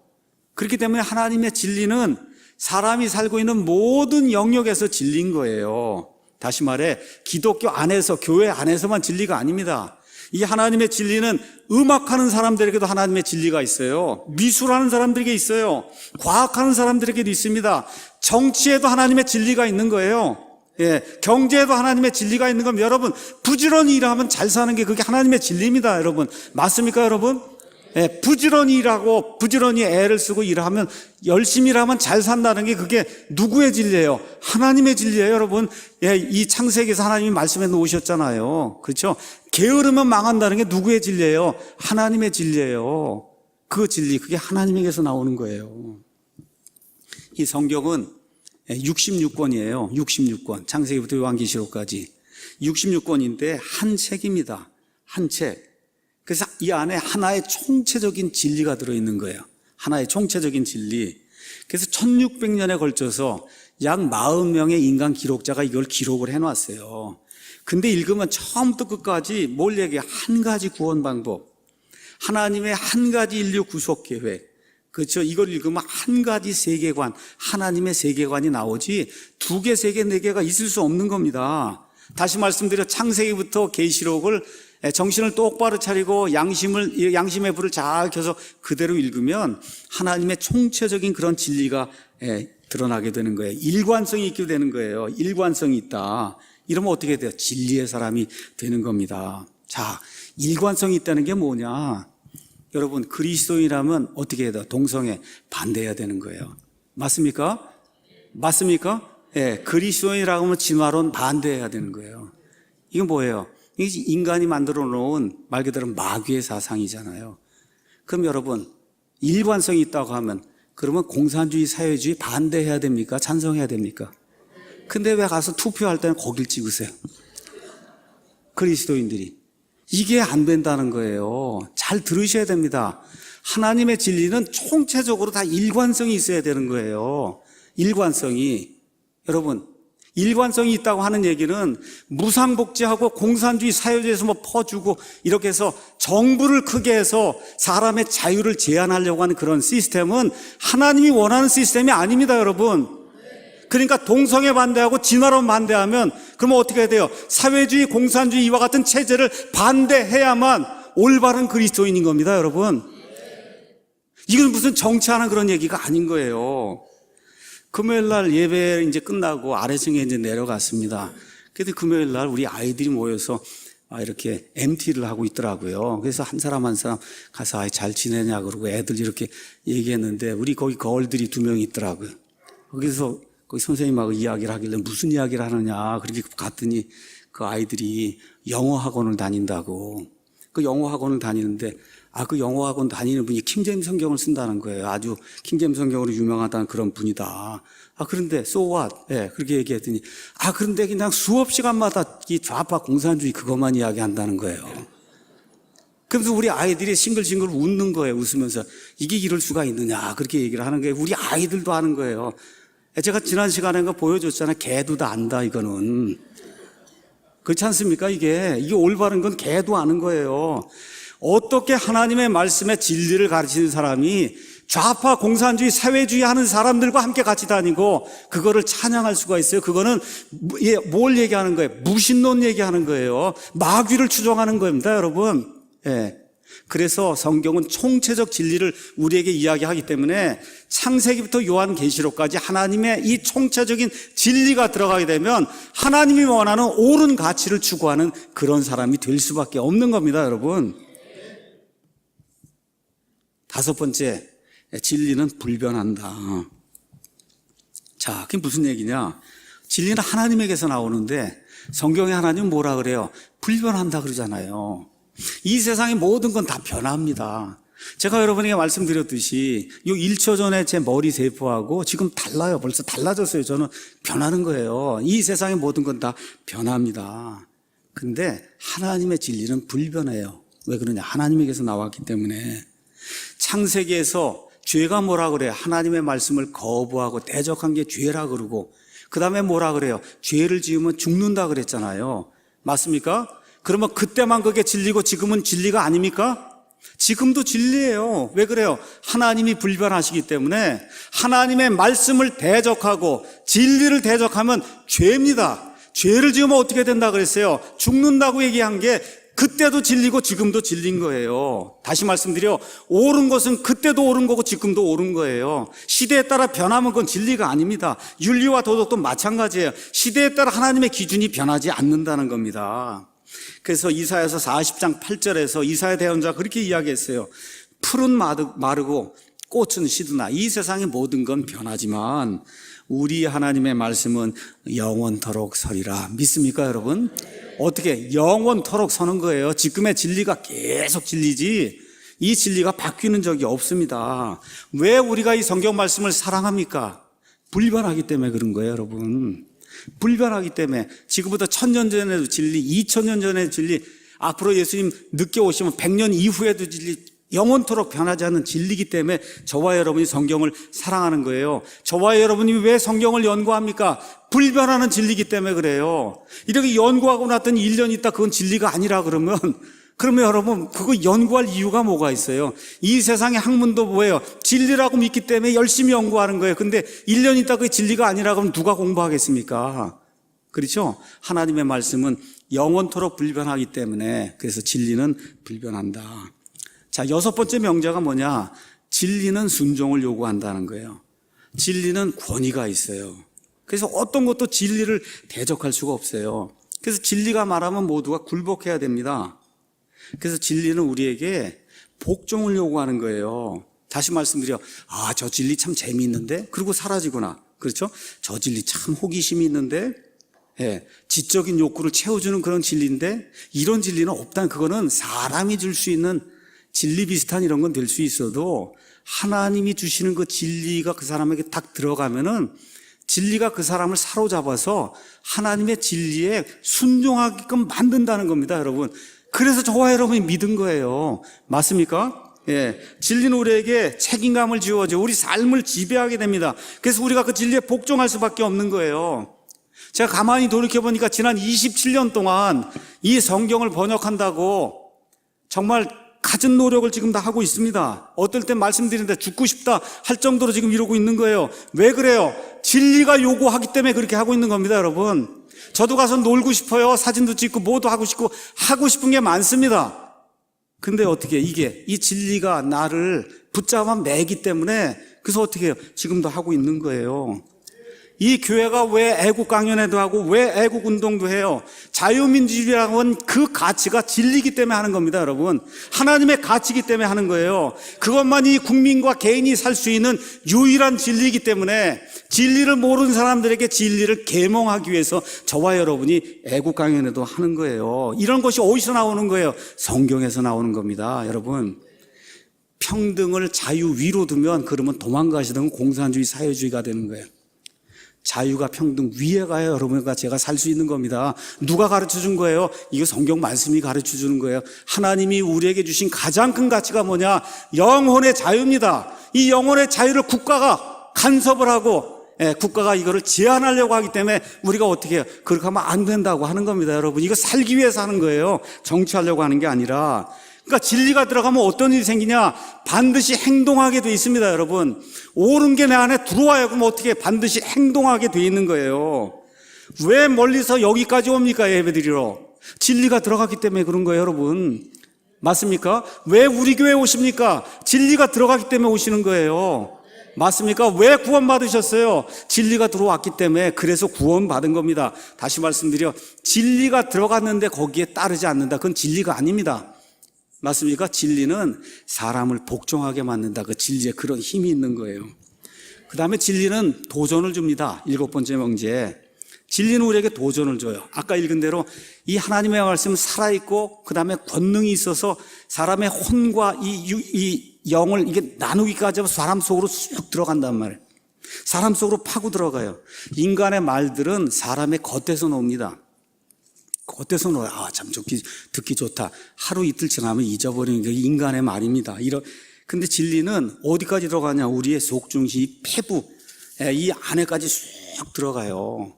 그렇기 때문에 하나님의 진리는 사람이 살고 있는 모든 영역에서 진리인 거예요. 다시 말해 기독교 안에서, 교회 안에서만 진리가 아닙니다. 이 하나님의 진리는 음악하는 사람들에게도 하나님의 진리가 있어요. 미술하는 사람들에게 있어요. 과학하는 사람들에게도 있습니다. 정치에도 하나님의 진리가 있는 거예요. 예, 경제에도 하나님의 진리가 있는 겁니다. 여러분, 부지런히 일하면 잘 사는 게 그게 하나님의 진리입니다, 여러분. 맞습니까, 여러분? 예, 부지런히 일하고 부지런히 애를 쓰고 일하면, 열심히 일하면 잘 산다는 게 그게 누구의 진리예요? 하나님의 진리예요, 여러분. 예, 이 창세기에서 하나님이 말씀해 놓으셨잖아요. 그렇죠? 게으르면 망한다는 게 누구의 진리예요? 하나님의 진리예요. 그 진리, 그게 하나님에게서 나오는 거예요. 이 성경은 66권이에요. 66권. 창세기부터 요한계시록까지 66권인데 한 책입니다. 한 책. 그래서 이 안에 하나의 총체적인 진리가 들어있는 거예요. 하나의 총체적인 진리. 그래서 1600년에 걸쳐서 약 40명의 인간 기록자가 이걸 기록을 해놨어요. 근데 읽으면 처음부터 끝까지 뭘 얘기해? 한 가지 구원 방법, 하나님의 한 가지 인류 구속 계획, 그렇죠? 이걸 읽으면 한 가지 세계관, 하나님의 세계관이 나오지 2개, 3개, 4개가 있을 수 없는 겁니다. 다시 말씀드려, 창세기부터 계시록을 정신을 똑바로 차리고 양심의 불을 잘 켜서 그대로 읽으면 하나님의 총체적인 그런 진리가 드러나게 되는 거예요. 일관성이 있게 되는 거예요. 일관성이 있다. 이러면 어떻게 돼요? 진리의 사람이 되는 겁니다. 자, 일관성이 있다는 게 뭐냐? 여러분, 그리스도인이라면 어떻게 해야 돼요? 동성애 반대해야 되는 거예요. 맞습니까? 맞습니까? 예, 그리스도인이라고 하면 진화론 반대해야 되는 거예요. 이건 뭐예요? 이게 인간이 만들어 놓은 말 그대로 마귀의 사상이잖아요. 그럼 여러분, 일관성이 있다고 하면 그러면 공산주의, 사회주의 반대해야 됩니까? 찬성해야 됩니까? 근데 왜 가서 투표할 때는 거길 찍으세요? 그리스도인들이. 이게 안 된다는 거예요. 잘 들으셔야 됩니다. 하나님의 진리는 총체적으로 다 일관성이 있어야 되는 거예요. 일관성이. 여러분, 일관성이 있다고 하는 얘기는 무상복지하고 공산주의, 사회주의에서 뭐 퍼주고 이렇게 해서 정부를 크게 해서 사람의 자유를 제한하려고 하는 그런 시스템은 하나님이 원하는 시스템이 아닙니다, 여러분. 그러니까 동성애 반대하고 진화론 반대하면 그러면 어떻게 해야 돼요? 사회주의, 공산주의 이와 같은 체제를 반대해야만 올바른 그리스도인인 겁니다, 여러분. 이건 무슨 정치하는 그런 얘기가 아닌 거예요. 금요일 날 예배 이제 끝나고 아래층에 이제 내려갔습니다. 그래도 금요일 날 우리 아이들이 모여서 이렇게 MT를 하고 있더라고요. 그래서 한 사람 한 사람 가서 잘 지내냐 그러고 애들 이렇게 얘기했는데 우리 거기 거울들이 2명 있더라고요. 거기서 거기 선생님하고 이야기를 하길래 무슨 이야기를 하느냐 그렇게 갔더니 그 아이들이 영어 학원을 다닌다고. 그 영어 학원을 다니는데 그 영어 학원 다니는 분이 킹제임스 성경을 쓴다는 거예요. 아주 킹제임스 성경으로 유명하다는 그런 분이다. 그런데 so what? 예, 그렇게 얘기했더니 그런데 그냥 수업 시간마다 이 좌파 공산주의 그것만 이야기한다는 거예요. 그래서 우리 아이들이 싱글싱글 웃는 거예요. 웃으면서 이게 이럴 수가 있느냐 그렇게 얘기를 하는 거예요. 우리 아이들도 하는 거예요. 제가 지난 시간에 그 보여줬잖아요. 개도 다 안다 이거는. 그렇지 않습니까? 이게 올바른 건 개도 아는 거예요. 어떻게 하나님의 말씀의 진리를 가르치는 사람이 좌파 공산주의 사회주의 하는 사람들과 함께 같이 다니고 그거를 찬양할 수가 있어요? 그거는 뭘 얘기하는 거예요? 무신론 얘기하는 거예요. 마귀를 추종하는 겁니다, 여러분. 예. 그래서 성경은 총체적 진리를 우리에게 이야기하기 때문에 창세기부터 요한계시록까지 하나님의 이 총체적인 진리가 들어가게 되면 하나님이 원하는 옳은 가치를 추구하는 그런 사람이 될 수밖에 없는 겁니다, 여러분. 5번째, 진리는 불변한다. 자, 그게 무슨 얘기냐? 진리는 하나님에게서 나오는데 성경에 하나님은 뭐라 그래요? 불변한다 그러잖아요. 이 세상의 모든 건 다 변합니다. 제가 여러분에게 말씀드렸듯이 이 1초 전에 제 머리 세포하고 지금 달라요. 벌써 달라졌어요. 저는 변하는 거예요. 이 세상의 모든 건 다 변합니다. 근데 하나님의 진리는 불변해요. 왜 그러냐? 하나님에게서 나왔기 때문에. 창세기에서 죄가 뭐라 그래요? 하나님의 말씀을 거부하고 대적한 게 죄라 그러고 그 다음에 뭐라 그래요? 죄를 지으면 죽는다 그랬잖아요. 맞습니까? 그러면 그때만 그게 진리고 지금은 진리가 아닙니까? 지금도 진리예요. 왜 그래요? 하나님이 불변하시기 때문에 하나님의 말씀을 대적하고 진리를 대적하면 죄입니다. 죄를 지으면 어떻게 된다 그랬어요? 죽는다고 얘기한 게 그때도 진리고 지금도 진리인 거예요. 다시 말씀드려, 옳은 것은 그때도 옳은 거고 지금도 옳은 거예요. 시대에 따라 변하면 그건 진리가 아닙니다. 윤리와 도덕도 마찬가지예요. 시대에 따라 하나님의 기준이 변하지 않는다는 겁니다. 그래서 이사야서 40장 8절에서 이사야 대언자가 그렇게 이야기했어요. 풀은 마르고 꽃은 시드나 이 세상의 모든 건 변하지만 우리 하나님의 말씀은 영원토록 서리라. 믿습니까, 여러분? 어떻게 영원토록 서는 거예요? 지금의 진리가 계속 진리지 이 진리가 바뀌는 적이 없습니다. 왜 우리가 이 성경 말씀을 사랑합니까? 불변하기 때문에 그런 거예요, 여러분. 불변하기 때문에 지금부터 1000년 전에도 진리, 2000년 전에도 진리, 앞으로 예수님 늦게 오시면 100년 이후에도 진리, 영원토록 변하지 않는 진리이기 때문에 저와 여러분이 성경을 사랑하는 거예요. 저와 여러분이 왜 성경을 연구합니까? 불변하는 진리이기 때문에 그래요. 이렇게 연구하고 났더니 1년 있다 그건 진리가 아니라 그러면 여러분 그거 연구할 이유가 뭐가 있어요? 이 세상의 학문도 뭐예요? 진리라고 믿기 때문에 열심히 연구하는 거예요. 근데 1년 있다 그게 진리가 아니라 그러면 누가 공부하겠습니까? 그렇죠? 하나님의 말씀은 영원토록 불변하기 때문에 그래서 진리는 불변한다. 자, 6번째 명제가 뭐냐? 진리는 순종을 요구한다는 거예요. 진리는 권위가 있어요. 그래서 어떤 것도 진리를 대적할 수가 없어요. 그래서 진리가 말하면 모두가 굴복해야 됩니다. 그래서 진리는 우리에게 복종을 요구하는 거예요. 다시 말씀드려, 저 진리 참 재미있는데? 그리고 사라지구나. 그렇죠? 저 진리 참 호기심이 있는데? 지적인 욕구를 채워주는 그런 진리인데? 이런 진리는 없다. 그거는 사람이 줄 수 있는 진리 비슷한 이런 건 될 수 있어도 하나님이 주시는 그 진리가 그 사람에게 딱 들어가면은 진리가 그 사람을 사로잡아서 하나님의 진리에 순종하게끔 만든다는 겁니다, 여러분. 그래서 저와 여러분이 믿은 거예요. 맞습니까? 진리는 우리에게 책임감을 지워줘 우리 삶을 지배하게 됩니다. 그래서 우리가 그 진리에 복종할 수밖에 없는 거예요. 제가 가만히 돌이켜보니까 지난 27년 동안 이 성경을 번역한다고 정말 갖은 노력을 지금 다 하고 있습니다. 어떨 땐 말씀드리는데 죽고 싶다 할 정도로 지금 이러고 있는 거예요. 왜 그래요? 진리가 요구하기 때문에 그렇게 하고 있는 겁니다, 여러분. 저도 가서 놀고 싶어요. 사진도 찍고 뭐도 하고 싶고 하고 싶은 게 많습니다. 근데 어떻게 이 진리가 나를 붙잡아 매기 때문에 그래서 어떻게 해요? 지금도 하고 있는 거예요. 이 교회가 왜 애국 강연회도 하고 왜 애국 운동도 해요? 자유민주주의라고 하는 그 가치가 진리이기 때문에 하는 겁니다, 여러분. 하나님의 가치이기 때문에 하는 거예요. 그것만이 국민과 개인이 살 수 있는 유일한 진리이기 때문에 진리를 모르는 사람들에게 진리를 계몽하기 위해서 저와 여러분이 애국 강연회도 하는 거예요. 이런 것이 어디서 나오는 거예요? 성경에서 나오는 겁니다, 여러분. 평등을 자유 위로 두면 그러면 도망가시던 공산주의 사회주의가 되는 거예요. 자유가 평등 위에 가야 여러분과 제가 살 수 있는 겁니다. 누가 가르쳐 준 거예요? 이거 성경 말씀이 가르쳐 주는 거예요. 하나님이 우리에게 주신 가장 큰 가치가 뭐냐? 영혼의 자유입니다. 이 영혼의 자유를 국가가 간섭을 하고 국가가 이거를 제한하려고 하기 때문에 우리가 어떻게 해요? 그렇게 하면 안 된다고 하는 겁니다, 여러분. 이거 살기 위해서 하는 거예요. 정치하려고 하는 게 아니라. 그러니까 진리가 들어가면 어떤 일이 생기냐? 반드시 행동하게 돼 있습니다, 여러분. 옳은 게 내 안에 들어와요. 그럼 어떻게 반드시 행동하게 돼 있는 거예요. 왜 멀리서 여기까지 옵니까? 예배드리러. 진리가 들어갔기 때문에 그런 거예요, 여러분. 맞습니까? 왜 우리 교회에 오십니까? 진리가 들어갔기 때문에 오시는 거예요. 맞습니까? 왜 구원 받으셨어요? 진리가 들어왔기 때문에 그래서 구원 받은 겁니다. 다시 말씀드려, 진리가 들어갔는데 거기에 따르지 않는다. 그건 진리가 아닙니다. 맞습니까? 진리는 사람을 복종하게 만든다. 그 진리에 그런 힘이 있는 거예요. 그 다음에 진리는 도전을 줍니다. 7번째 명제. 진리는 우리에게 도전을 줘요. 아까 읽은 대로 이 하나님의 말씀은 살아있고 그 다음에 권능이 있어서 사람의 혼과 이 영을 이게 나누기까지 하면 사람 속으로 쑥 들어간단 말이에요. 사람 속으로 파고 들어가요. 인간의 말들은 사람의 겉에서 나옵니다. 겉에서 참 듣기 좋다. 하루 이틀 지나면 잊어버리는 게 인간의 말입니다. 근데 진리는 어디까지 들어가냐? 우리의 속중심, 폐부, 이 안에까지 쑥 들어가요.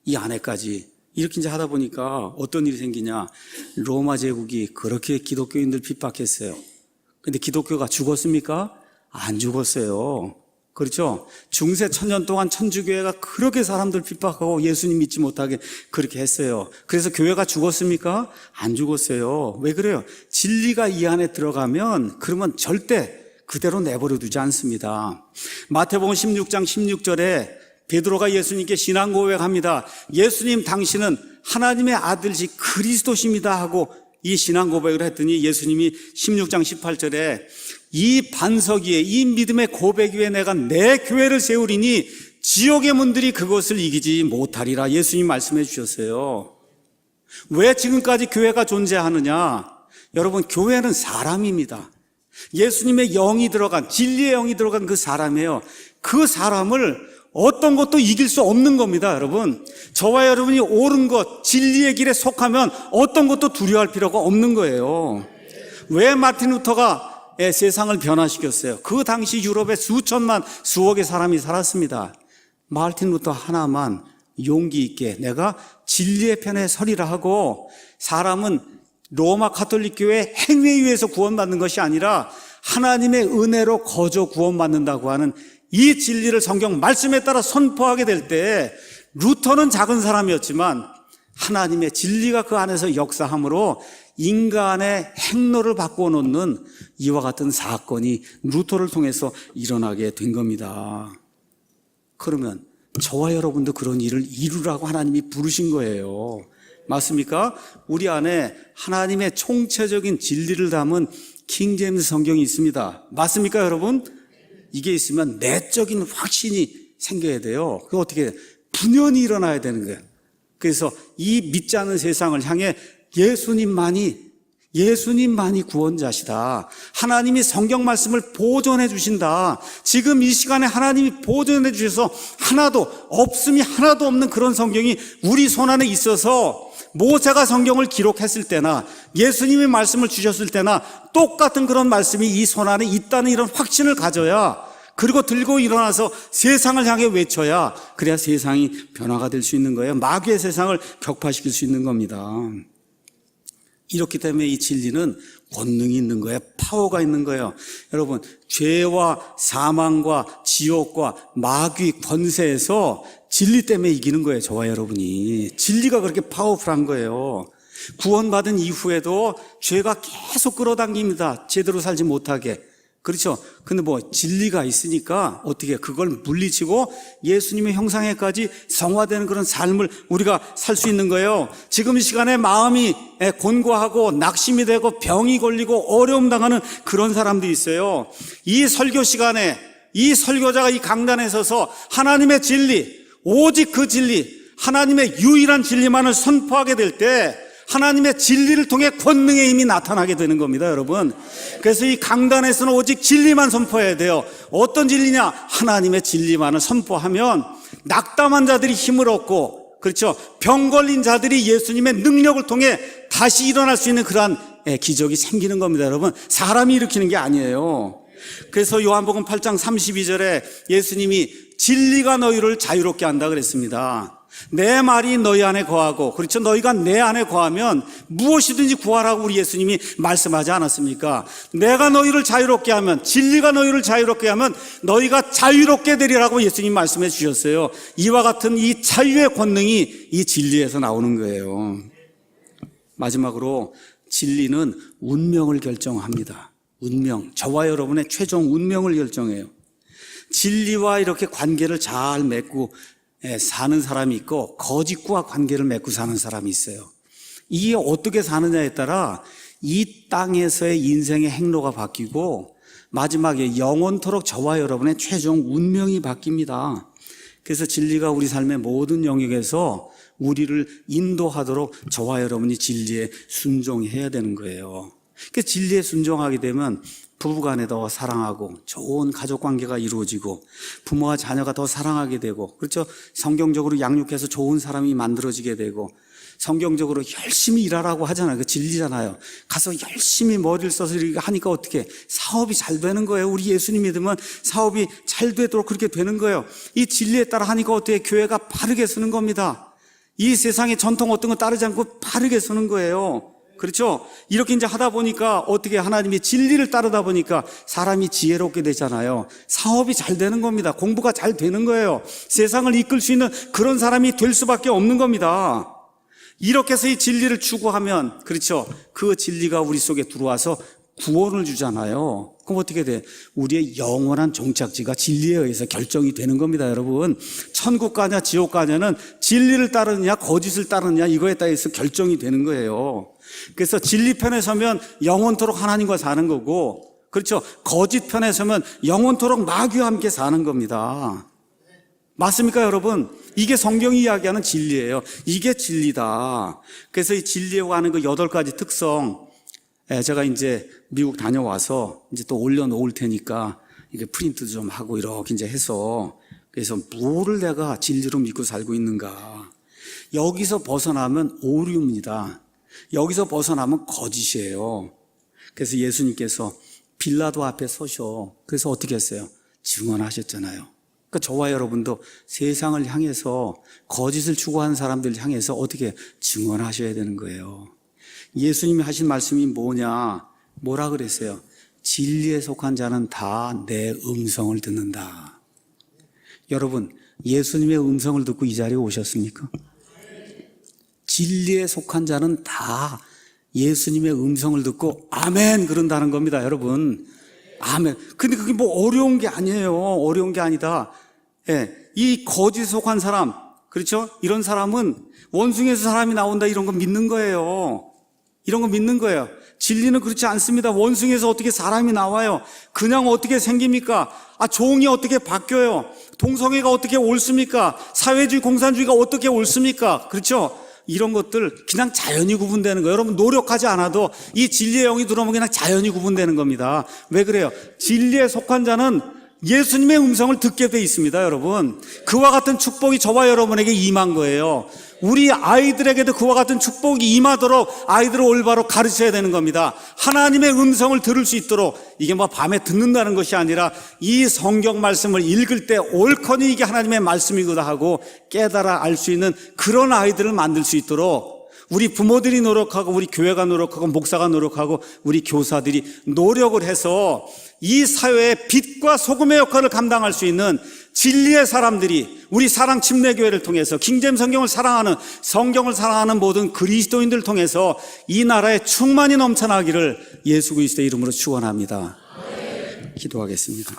이 안에까지. 이렇게 이제 하다 보니까 어떤 일이 생기냐? 로마 제국이 그렇게 기독교인들 핍박했어요. 근데 기독교가 죽었습니까? 안 죽었어요. 그렇죠? 중세 1000년 동안 천주교회가 그렇게 사람들 핍박하고 예수님 믿지 못하게 그렇게 했어요. 그래서 교회가 죽었습니까? 안 죽었어요. 왜 그래요? 진리가 이 안에 들어가면 그러면 절대 그대로 내버려 두지 않습니다. 마태복음 16장 16절에 베드로가 예수님께 신앙 고백합니다. 예수님 당신은 하나님의 아들이시 그리스도십니다 하고 이 신앙 고백을 했더니 예수님이 16장 18절에 이 반석 위에 이 믿음의 고백 위에 내가 내 교회를 세우리니 지옥의 문들이 그것을 이기지 못하리라 예수님 말씀해 주셨어요. 왜 지금까지 교회가 존재하느냐? 여러분, 교회는 사람입니다. 예수님의 영이 들어간, 진리의 영이 들어간 그 사람이에요. 그 사람을 어떤 것도 이길 수 없는 겁니다, 여러분. 저와 여러분이 옳은 것, 진리의 길에 속하면 어떤 것도 두려워할 필요가 없는 거예요. 왜 마틴 루터가 세상을 변화시켰어요. 그 당시 유럽에 수천만, 수억의 사람이 살았습니다. 마르틴 루터 하나만 용기 있게 내가 진리의 편에 서리라 하고, 사람은 로마 가톨릭 교회 행위에 의해서 구원받는 것이 아니라 하나님의 은혜로 거저 구원받는다고 하는 이 진리를 성경 말씀에 따라 선포하게 될 때, 루터는 작은 사람이었지만 하나님의 진리가 그 안에서 역사함으로 인간의 행로를 바꾸어 놓는 이와 같은 사건이 루터를 통해서 일어나게 된 겁니다. 그러면 저와 여러분도 그런 일을 이루라고 하나님이 부르신 거예요. 맞습니까? 우리 안에 하나님의 총체적인 진리를 담은 킹제임스 성경이 있습니다. 맞습니까, 여러분? 이게 있으면 내적인 확신이 생겨야 돼요. 그게 어떻게 분연히 일어나야 되는 거예요. 그래서 이 믿지 않는 세상을 향해 예수님만이 구원자시다. 하나님이 성경 말씀을 보존해 주신다. 지금 이 시간에 하나님이 보존해 주셔서 없음이 하나도 없는 그런 성경이 우리 손 안에 있어서 모세가 성경을 기록했을 때나 예수님이 말씀을 주셨을 때나 똑같은 그런 말씀이 이 손 안에 있다는 이런 확신을 가져야, 그리고 들고 일어나서 세상을 향해 외쳐야, 그래야 세상이 변화가 될 수 있는 거예요. 마귀의 세상을 격파시킬 수 있는 겁니다. 이렇기 때문에 이 진리는 권능이 있는 거예요. 파워가 있는 거예요. 여러분, 죄와 사망과 지옥과 마귀 권세에서 진리 때문에 이기는 거예요. 저와 여러분이. 진리가 그렇게 파워풀한 거예요. 구원받은 이후에도 죄가 계속 끌어당깁니다. 제대로 살지 못하게. 그렇죠? 근데 진리가 있으니까 어떻게 그걸 물리치고 예수님의 형상에까지 성화되는 그런 삶을 우리가 살 수 있는 거예요. 지금 이 시간에 마음이 곤고하고 낙심이 되고 병이 걸리고 어려움 당하는 그런 사람들이 있어요. 이 설교 시간에 이 설교자가 이 강단에 서서 하나님의 진리, 오직 그 진리, 하나님의 유일한 진리만을 선포하게 될 때 하나님의 진리를 통해 권능의 힘이 나타나게 되는 겁니다, 여러분. 그래서 이 강단에서는 오직 진리만 선포해야 돼요. 어떤 진리냐? 하나님의 진리만을 선포하면 낙담한 자들이 힘을 얻고, 그렇죠, 병 걸린 자들이 예수님의 능력을 통해 다시 일어날 수 있는 그러한 기적이 생기는 겁니다, 여러분. 사람이 일으키는 게 아니에요. 그래서 요한복음 8장 32절에 예수님이 진리가 너희를 자유롭게 한다 그랬습니다. 내 말이 너희 안에 거하고, 그렇죠, 너희가 내 안에 거하면 무엇이든지 구하라고 우리 예수님이 말씀하지 않았습니까? 내가 너희를 자유롭게 하면, 진리가 너희를 자유롭게 하면 너희가 자유롭게 되리라고 예수님 말씀해 주셨어요. 이와 같은 이 자유의 권능이 이 진리에서 나오는 거예요. 마지막으로 진리는 운명을 결정합니다. 운명, 저와 여러분의 최종 운명을 결정해요. 진리와 이렇게 관계를 잘 맺고 사는 사람이 있고, 거짓과 관계를 맺고 사는 사람이 있어요. 이게 어떻게 사느냐에 따라 이 땅에서의 인생의 행로가 바뀌고 마지막에 영원토록 저와 여러분의 최종 운명이 바뀝니다. 그래서 진리가 우리 삶의 모든 영역에서 우리를 인도하도록 저와 여러분이 진리에 순종해야 되는 거예요. 그 진리에 순종하게 되면 부부간에 더 사랑하고 좋은 가족관계가 이루어지고 부모와 자녀가 더 사랑하게 되고, 그렇죠, 성경적으로 양육해서 좋은 사람이 만들어지게 되고, 성경적으로 열심히 일하라고 하잖아요. 그 진리잖아요. 가서 열심히 머리를 써서 이렇게 하니까 어떻게 사업이 잘 되는 거예요. 우리 예수님 믿으면 사업이 잘 되도록 그렇게 되는 거예요. 이 진리에 따라 하니까 어떻게 교회가 바르게 서는 겁니다. 이 세상의 전통 어떤 거 따르지 않고 바르게 서는 거예요. 그렇죠? 이렇게 이제 하다 보니까 어떻게 하나님이 진리를 따르다 보니까 사람이 지혜롭게 되잖아요. 사업이 잘 되는 겁니다. 공부가 잘 되는 거예요. 세상을 이끌 수 있는 그런 사람이 될 수밖에 없는 겁니다. 이렇게 해서 이 진리를 추구하면, 그렇죠, 그 진리가 우리 속에 들어와서 구원을 주잖아요. 그럼 어떻게 돼? 우리의 영원한 종착지가 진리에 의해서 결정이 되는 겁니다, 여러분. 천국 가냐 지옥 가냐는 진리를 따르느냐 거짓을 따르느냐 이거에 따라서 결정이 되는 거예요. 그래서 진리 편에 서면 영원토록 하나님과 사는 거고, 그렇죠, 거짓 편에 서면 영원토록 마귀와 함께 사는 겁니다. 맞습니까, 여러분? 이게 성경이 이야기하는 진리예요. 이게 진리다. 그래서 이 진리에 관한 그 8가지 특성, 제가 이제 미국 다녀와서 이제 또 올려놓을 테니까 이게 프린트 좀 하고 이렇게 이제 해서, 그래서 뭐를 내가 진리로 믿고 살고 있는가. 여기서 벗어나면 오류입니다. 여기서 벗어나면 거짓이에요. 그래서 예수님께서 빌라도 앞에 서셔. 그래서 어떻게 했어요? 증언하셨잖아요. 그러니까 저와 여러분도 세상을 향해서 거짓을 추구하는 사람들 향해서 어떻게 증언하셔야 되는 거예요. 예수님이 하신 말씀이 뭐라 그랬어요? 진리에 속한 자는 다 내 음성을 듣는다. 여러분, 예수님의 음성을 듣고 이 자리에 오셨습니까? 진리에 속한 자는 다 예수님의 음성을 듣고 아멘 그런다는 겁니다, 여러분. 아멘. 근데 그게 뭐 어려운 게 아니에요. 어려운 게 아니다. 예, 이 거짓에 속한 사람, 그렇죠? 이런 사람은 원숭이에서 사람이 나온다 이런 거 믿는 거예요. 이런 거 믿는 거예요. 진리는 그렇지 않습니다. 원숭이에서 어떻게 사람이 나와요? 그냥 어떻게 생깁니까? 종이 어떻게 바뀌어요? 동성애가 어떻게 옳습니까? 사회주의, 공산주의가 어떻게 옳습니까? 그렇죠? 이런 것들 그냥 자연히 구분되는 거예요. 여러분 노력하지 않아도 이 진리의 영이 들어오면 그냥 자연히 구분되는 겁니다. 왜 그래요? 진리에 속한 자는 예수님의 음성을 듣게 돼 있습니다, 여러분. 그와 같은 축복이 저와 여러분에게 임한 거예요. 우리 아이들에게도 그와 같은 축복이 임하도록 아이들을 올바로 가르쳐야 되는 겁니다. 하나님의 음성을 들을 수 있도록, 이게 뭐 밤에 듣는다는 것이 아니라 이 성경 말씀을 읽을 때 옳거니 이게 하나님의 말씀이구나 하고 깨달아 알 수 있는 그런 아이들을 만들 수 있도록 우리 부모들이 노력하고 우리 교회가 노력하고 목사가 노력하고 우리 교사들이 노력을 해서 이 사회의 빛과 소금의 역할을 감당할 수 있는 진리의 사람들이 우리 사랑 침례교회를 통해서 킹잼 성경을 사랑하는 모든 그리스도인들을 통해서 이 나라에 충만히 넘쳐나기를 예수 그리스도의 이름으로 축원합니다. 기도하겠습니다.